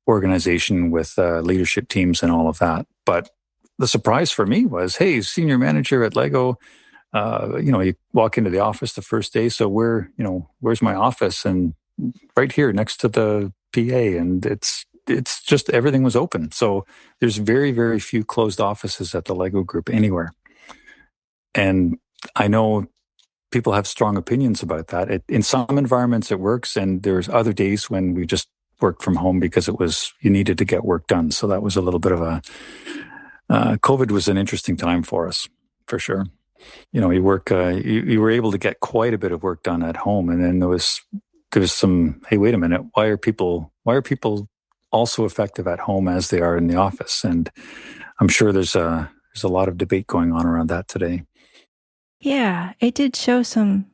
organization with leadership teams and all of that. But the surprise for me was, hey, senior manager at Lego, you walk into the office the first day. So where's my office? And right here next to the PA. And it's it's just everything was open. So there's very, very few closed offices at the Lego group anywhere. And I know people have strong opinions about that. In some environments it works, and there's other days when we just worked from home because you needed to get work done. So that was a little bit of COVID was an interesting time for us, for sure. You were able to get quite a bit of work done at home, and then there was some, hey, wait a minute, why are people also effective at home as they are in the office? And I'm sure there's a lot of debate going on around that today. Yeah, it did show some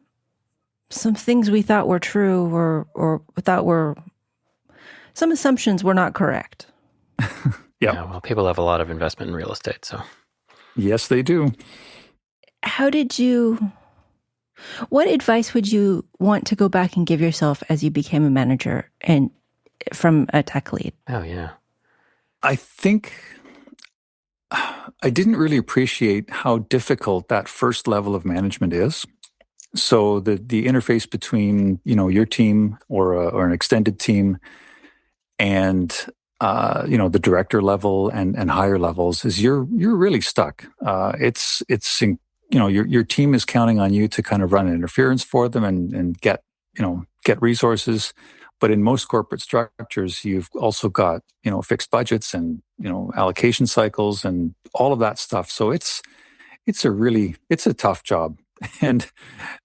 things we thought were true or thought were some assumptions were not correct. Yeah, well, people have a lot of investment in real estate, so. Yes, they do. What advice would you want to go back and give yourself as you became a manager and from a tech lead? Oh, yeah. I think I didn't really appreciate how difficult that first level of management is. So the interface between, your team or an extended team and the director level and higher levels is you're really stuck. Your team is counting on you to kind of run interference for them and get resources. But in most corporate structures, you've also got, fixed budgets and, allocation cycles and all of that stuff. So it's a tough job. And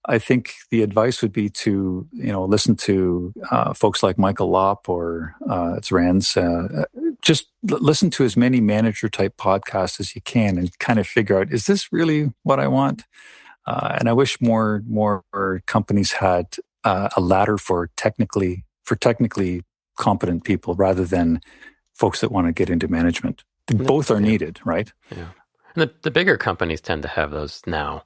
I think the advice would be to, listen to folks like Michael Lopp or it's Rand's, just listen to as many manager type podcasts as you can and kind of figure out, is this really what I want? And I wish more companies had a ladder for technically competent people rather than folks that want to get into management. Both are needed, right? Yeah. And the bigger companies tend to have those now.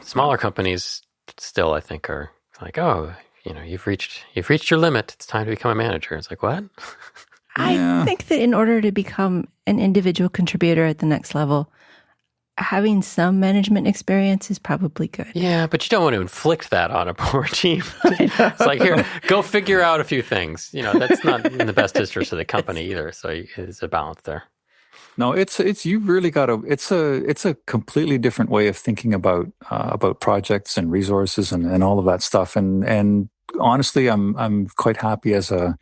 Smaller companies still, I think, are like, oh, you've reached your limit. It's time to become a manager. It's like, what? I think that in order to become an individual contributor at the next level, having some management experience is probably good. Yeah, but you don't want to inflict that on a poor team. It's like, here, go figure out a few things. That's not in the best interest of the company either. So there's a balance there. No, it's you really got to. It's a completely different way of thinking about projects and resources and all of that stuff. And honestly, I'm quite happy as a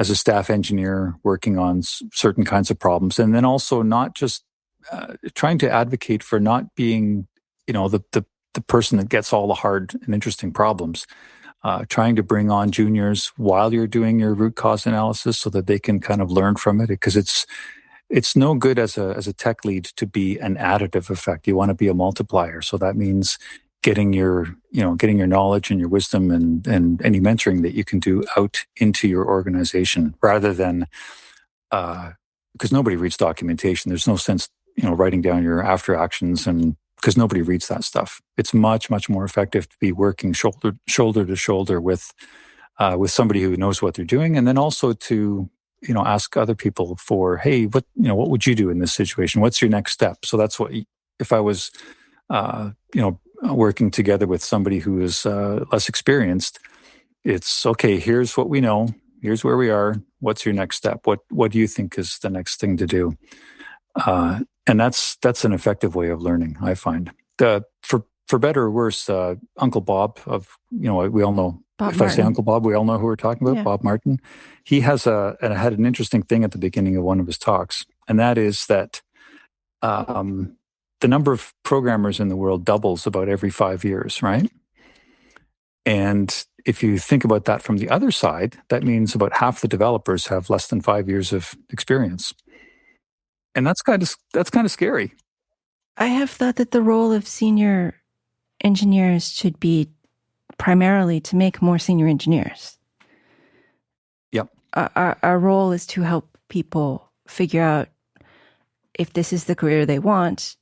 staff engineer working on certain kinds of problems, and then also not just trying to advocate for not being, the person that gets all the hard and interesting problems. Trying to bring on juniors while you're doing your root cause analysis so that they can kind of learn from it, because it's no good as a tech lead to be an additive effect. You want to be a multiplier. So that means getting your knowledge and your wisdom and any mentoring that you can do out into your organization rather than, because nobody reads documentation. There's no sense, writing down your after actions, and because nobody reads that stuff. It's much, much more effective to be working shoulder to shoulder with somebody who knows what they're doing. And then also to, ask other people for, hey, what would you do in this situation? What's your next step? So that's what, if I was, working together with somebody who is less experienced, it's okay. Here's what we know. Here's where we are. What's your next step? What do you think is the next thing to do? And that's an effective way of learning, I find. For better or worse, Uncle Bob we all know. Bob if Martin. I say Uncle Bob, we all know who we're talking about, yeah. Bob Martin. He has and had an interesting thing at the beginning of one of his talks, and that is that the number of programmers in the world doubles about every 5 years, right? And if you think about that from the other side, that means about half the developers have less than 5 years of experience. And that's kind of scary. I have thought that the role of senior engineers should be primarily to make more senior engineers. Yep. Our role is to help people figure out if this is the career they want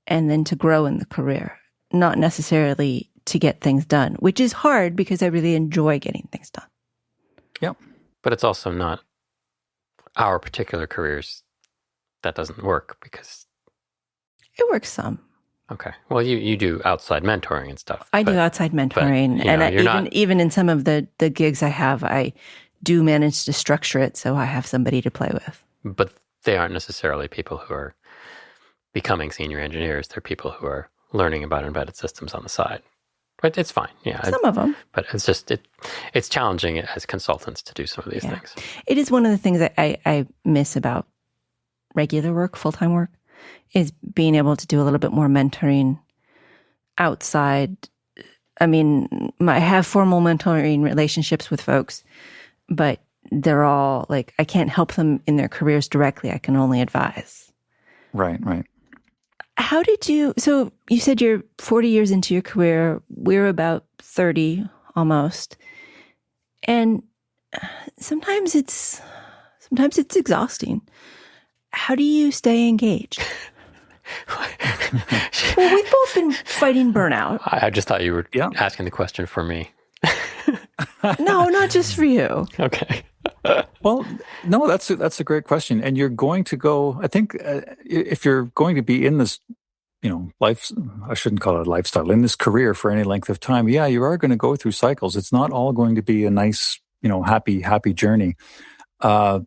and then to grow in the career, not necessarily to get things done, which is hard because I really enjoy getting things done. Yep. But it's also not our particular careers. That doesn't work because... It works some. Okay. Well, you do outside mentoring and stuff. I do outside mentoring. And even in some of the gigs I have, I do manage to structure it so I have somebody to play with. But they aren't necessarily people who are becoming senior engineers. They're people who are learning about embedded systems on the side. But it's fine, yeah. Some of them. But it's just, it's challenging as consultants to do some of these things. It is one of the things that I miss about regular work, full-time work, is being able to do a little bit more mentoring outside. I mean, I have formal mentoring relationships with folks, but they're all like, I can't help them in their careers directly. I can only advise. Right. How did you, so you said you're 40 years into your career. We're about 30 almost. And sometimes it's exhausting. How do you stay engaged? Well, we've both been fighting burnout. I just thought you were asking the question for me. No, not just for you. Okay. Well, no, that's a great question. And you're going to go, I think, if you're going to be in this, life, I shouldn't call it a lifestyle, in this career for any length of time, you are going to go through cycles. It's not all going to be a nice, happy journey. Try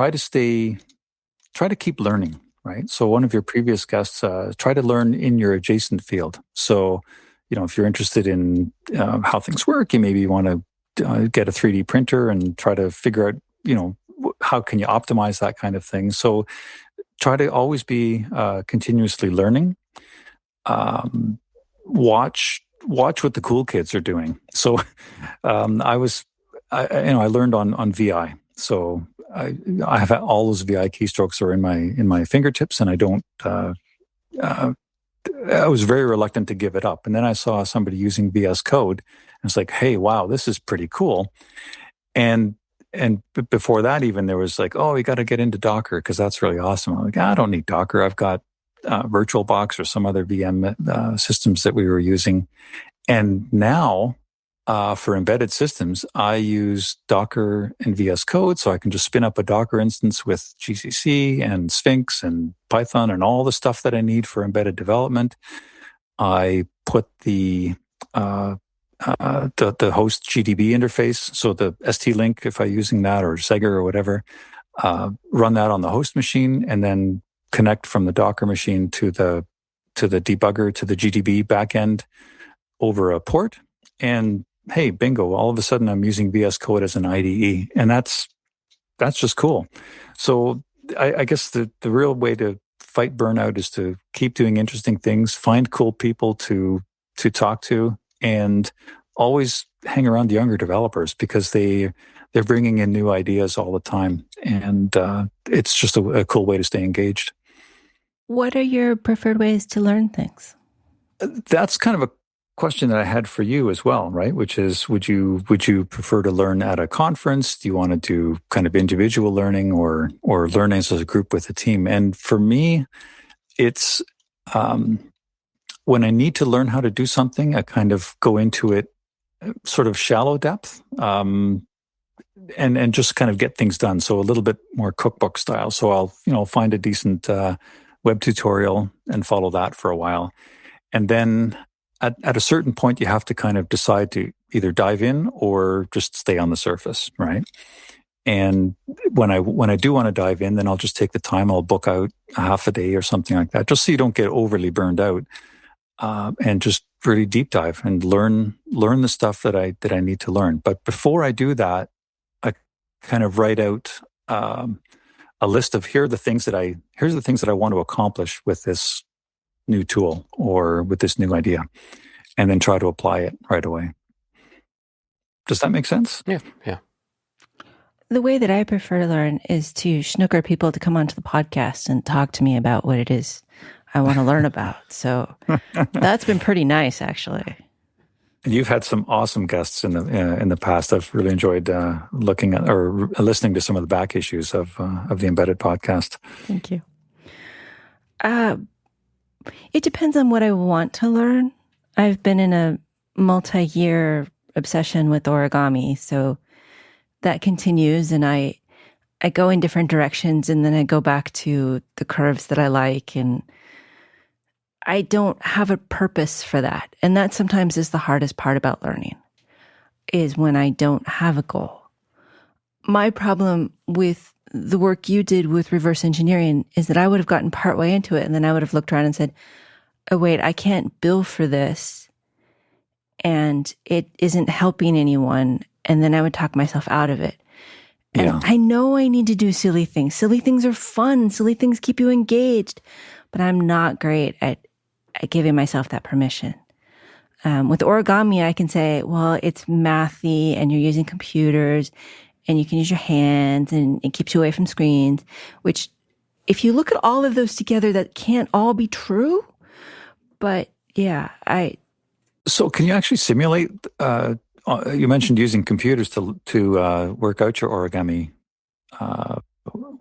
to keep learning, right? So one of your previous guests, try to learn in your adjacent field. So, if you're interested in how things work, you maybe want to get a 3D printer and try to figure out, how can you optimize that kind of thing. So try to always be continuously learning. Watch what the cool kids are doing. So I learned on VI. So I have all those VI keystrokes are in my fingertips, and I don't. I was very reluctant to give it up. And then I saw somebody using VS Code, and it's like, hey, wow, this is pretty cool. And before that, even there was like, oh, you got to get into Docker because that's really awesome. I'm like, I don't need Docker. I've got VirtualBox or some other VM systems that we were using. And now for embedded systems, I use Docker and VS Code, so I can just spin up a Docker instance with GCC and Sphinx and Python and all the stuff that I need for embedded development. I put the host GDB interface, so the ST-Link, if I'm using that, or Sega or whatever, run that on the host machine, and then connect from the Docker machine to the debugger, to the GDB backend over a port, and hey, bingo, all of a sudden I'm using VS Code as an IDE. And that's just cool. So I guess the real way to fight burnout is to keep doing interesting things, find cool people to talk to, and always hang around the younger developers because they're bringing in new ideas all the time. And it's just a cool way to stay engaged. What are your preferred ways to learn things? That's kind of a question that I had for you as well, right? Which is, would you prefer to learn at a conference? Do you want to do kind of individual learning or learn as a group with a team? And for me, it's when I need to learn how to do something, I kind of go into it sort of shallow depth and just kind of get things done. So a little bit more cookbook style. So I'll find a decent web tutorial and follow that for a while. And then at a certain point, you have to kind of decide to either dive in or just stay on the surface, right? And when I do want to dive in, then I'll just take the time. I'll book out a half a day or something like that, just so you don't get overly burned out, and just really deep dive and learn the stuff that I need to learn. But before I do that, I kind of write out a list of here's the things that I want to accomplish with this new tool or with this new idea, and then try to apply it right away. Does that make sense? Yeah. The way that I prefer to learn is to snooker people to come onto the podcast and talk to me about what it is I want to learn about. So that's been pretty nice, actually. And you've had some awesome guests in the past. I've really enjoyed looking at or listening to some of the back issues of the Embedded podcast. Thank you. It depends on what I want to learn. I've been in a multi-year obsession with origami, so that continues, and I go in different directions, and then I go back to the curves that I like, and I don't have a purpose for that. And that sometimes is the hardest part about learning, is when I don't have a goal. my problem with the work you did with reverse engineering is that I would have gotten partway into it and then I would have looked around and said, oh, wait, I can't bill for this and it isn't helping anyone. And then I would talk myself out of it. And Yeah. I know I need to do silly things. Silly things are fun. Silly things keep you engaged. But I'm not great at giving myself that permission. With origami, I can say, well, it's mathy and you're using computers and you can use your hands and it keeps you away from screens, which if you look at all of those together, that can't all be true. But yeah, So can you actually simulate, you mentioned using computers to work out your origami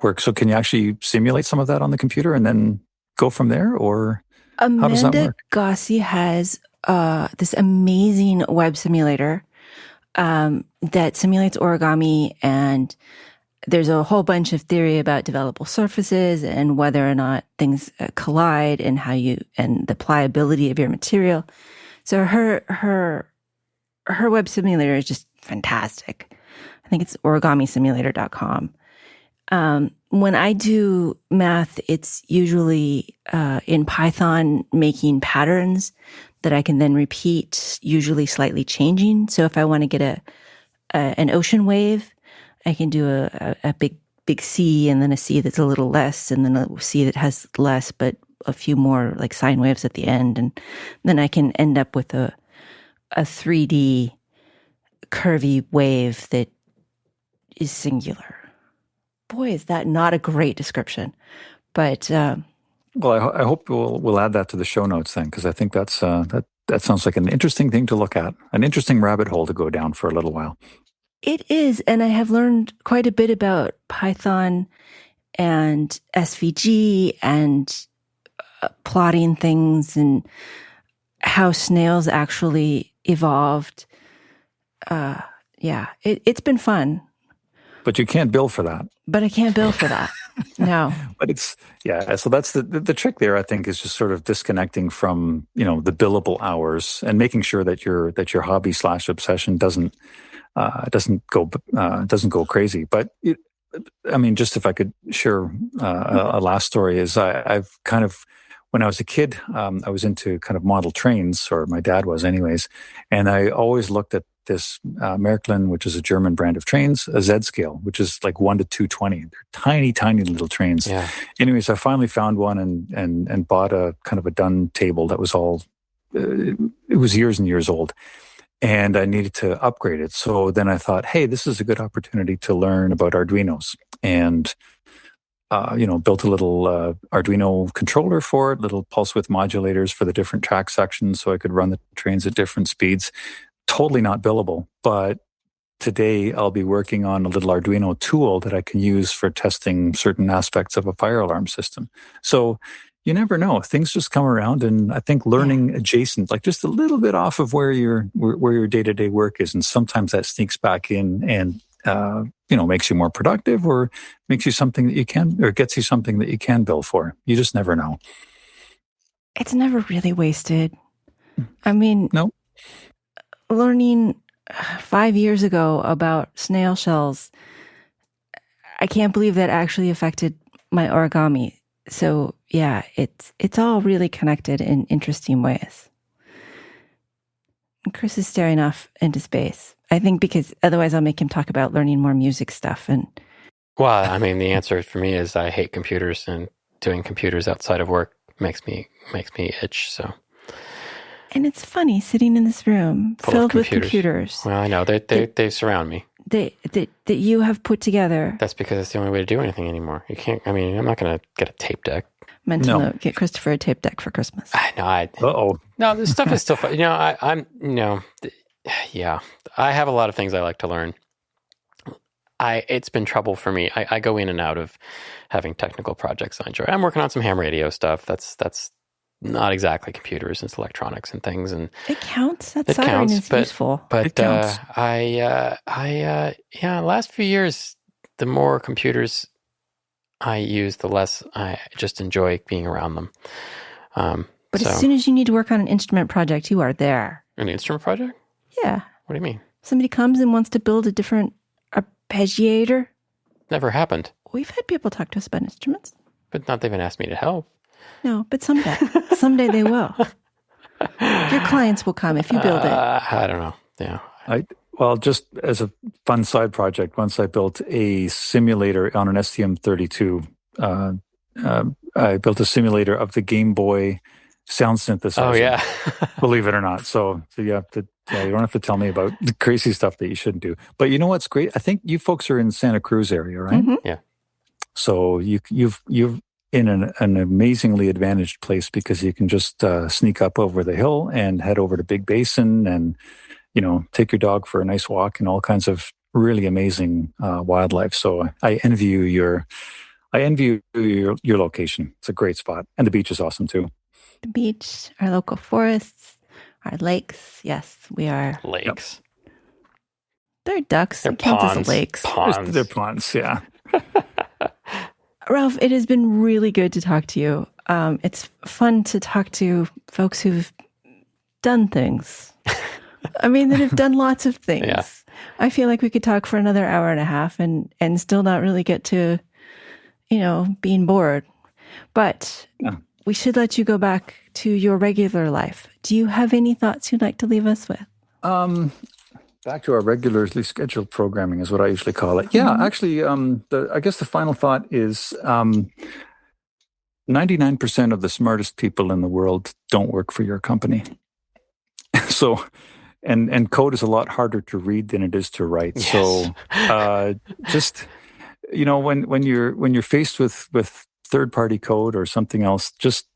work. So can you actually simulate some of that on the computer and then go from there? Or how does that Amanda work? Gossi has this amazing web simulator that simulates origami, and there's a whole bunch of theory about developable surfaces and whether or not things collide and and the pliability of your material. So her web simulator is just fantastic. I think it's origamisimulator.com. When I do math, it's usually in Python making patterns that I can then repeat, usually slightly changing. So if I want to get an ocean wave, I can do a big C and then a C that's a little less and then a C that has less, but a few more like sine waves at the end. And then I can end up with a 3D curvy wave that is singular. Boy, is that not a great description. But Well, I hope we'll add that to the show notes then, because I think that sounds like an interesting thing to look at, an interesting rabbit hole to go down for a little while. it is, and I have learned quite a bit about Python and SVG and plotting things and how snails actually evolved. It's been fun. But you can't bill for that. But I can't bill for that. No. But so that's the trick there, I think, is just sort of disconnecting from, the billable hours and making sure that your hobby / obsession doesn't go crazy. But just if I could share a last story is I've kind of, when I was a kid, I was into kind of model trains, or my dad was anyways. And I always looked at this Märklin, which is a German brand of trains, a Z scale, which is like 1 to 220. They're tiny, tiny little trains. Yeah. Anyways, I finally found one and bought a kind of a done table that was all, it was years and years old. And I needed to upgrade it. So then I thought, hey, this is a good opportunity to learn about Arduinos. And built a little Arduino controller for it, little pulse width modulators for the different track sections so I could run the trains at different speeds. Totally not billable, but today I'll be working on a little Arduino tool that I can use for testing certain aspects of a fire alarm system. So you never know. Things just come around, and I think learning adjacent, like just a little bit off of where your day-to-day work is, and sometimes that sneaks back in and makes you more productive, or makes you something that you can, or gets you something that you can bill for. You just never know. It's never really wasted. I mean, no. Learning 5 years ago about snail shells, I can't believe that actually affected my origami. So yeah, it's all really connected in interesting ways. And Chris is staring off into space, I think, because otherwise I'll make him talk about learning more music stuff. Well, the answer for me is I hate computers, and doing computers outside of work makes me itch. So. And it's funny sitting in this room filled with computers. Well, I know they surround me. That you have put together. That's because it's the only way to do anything anymore. You can't. I'm not going to get a tape deck. Mental note: get Christopher a tape deck for Christmas. I know. No, this stuff is still fun. Yeah. I have a lot of things I like to learn. It's been trouble for me. I go in and out of having technical projects I enjoy. I'm working on some ham radio stuff. That's not exactly computers, it's electronics and things, and it counts. That's soldering is useful. But it counts. Last few years, the more computers I use, the less I just enjoy being around them. But as soon as you need to work on an instrument project, you are there. An instrument project? Yeah. What do you mean? Somebody comes and wants to build a different arpeggiator? Never happened. We've had people talk to us about instruments. But not even asked me to help. No, but someday. Someday they will. Your clients will come if you build it. I don't know. Yeah. Well, just as a fun side project, once I built a simulator on an STM32. I built a simulator of the Game Boy sound synthesizer. Oh, yeah. Believe it or not. So you don't have to tell me about the crazy stuff that you shouldn't do. But you know what's great? I think you folks are in Santa Cruz area, right? Mm-hmm. Yeah. So you've in an amazingly advantaged place because you can just sneak up over the hill and head over to Big Basin and, take your dog for a nice walk and all kinds of really amazing wildlife. So I envy you your location. It's a great spot. And the beach is awesome too. The beach, our local forests, our lakes. Yes, we are. Lakes. Yep. They're ducks. They're it counts ponds. as lakes. They're ponds, yeah. Ralph, it has been really good to talk to you. It's fun to talk to folks who've done things. That have done lots of things. Yeah. I feel like we could talk for another hour and a half and still not really get to, being bored. But we should let you go back to your regular life. Do you have any thoughts you'd like to leave us with? Back to our regularly scheduled programming is what I usually call it. Yeah, actually, I guess the final thought is 99% of the smartest people in the world don't work for your company. So, and code is a lot harder to read than it is to write. Yes. So, just when you're faced with third-party code or something else, just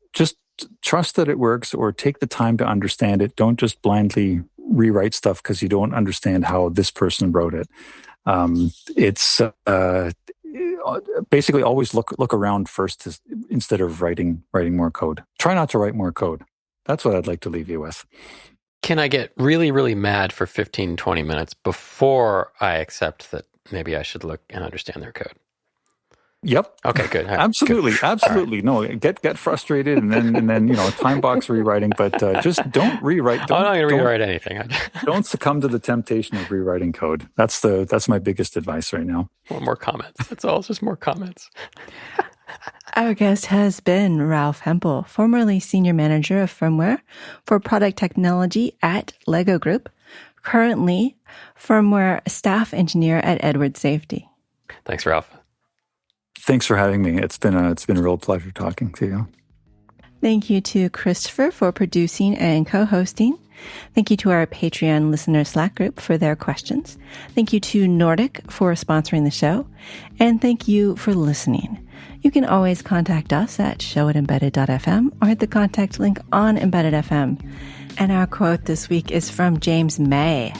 trust that it works or take the time to understand it. Don't just blindly rewrite stuff because you don't understand how this person wrote it. It's basically always look around first instead of writing more code. Try not to write more code. That's what I'd like to leave you with. Can I get really, really mad for 15, 20 minutes before I accept that maybe I should look and understand their code? Yep. Okay, good. Absolutely. Good. Absolutely. Right. No, get frustrated and then time box rewriting, but just don't rewrite. I'm not going to rewrite anything. Don't succumb to the temptation of rewriting code. That's my biggest advice right now. Well, more comments. That's all. It's just more comments. Our guest has been Ralph Hempel, formerly Senior Manager of Firmware for Product Technology at Lego Group, currently Firmware Staff Engineer at Edwards Safety. Thanks, Ralph. Thanks for having me. It's been a real pleasure talking to you. Thank you to Christopher for producing and co-hosting. Thank you to our Patreon listener Slack group for their questions. Thank you to Nordic for sponsoring the show. And thank you for listening. You can always contact us at show@embedded.fm or hit the contact link on Embedded FM. And our quote this week is from James May.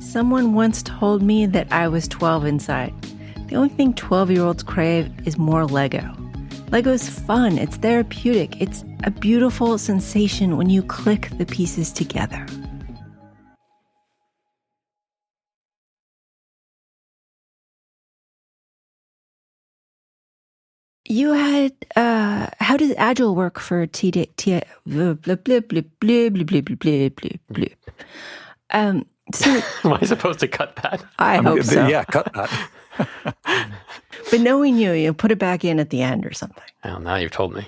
Someone once told me that I was 12 inside. The only thing 12-year-olds crave is more Lego. Lego's fun. It's therapeutic. It's a beautiful sensation when you click the pieces together. You had, how does Agile work for so Am I supposed to cut that? I hope so. Yeah, cut that. But knowing you put it back in at the end or something. Well, now you've told me.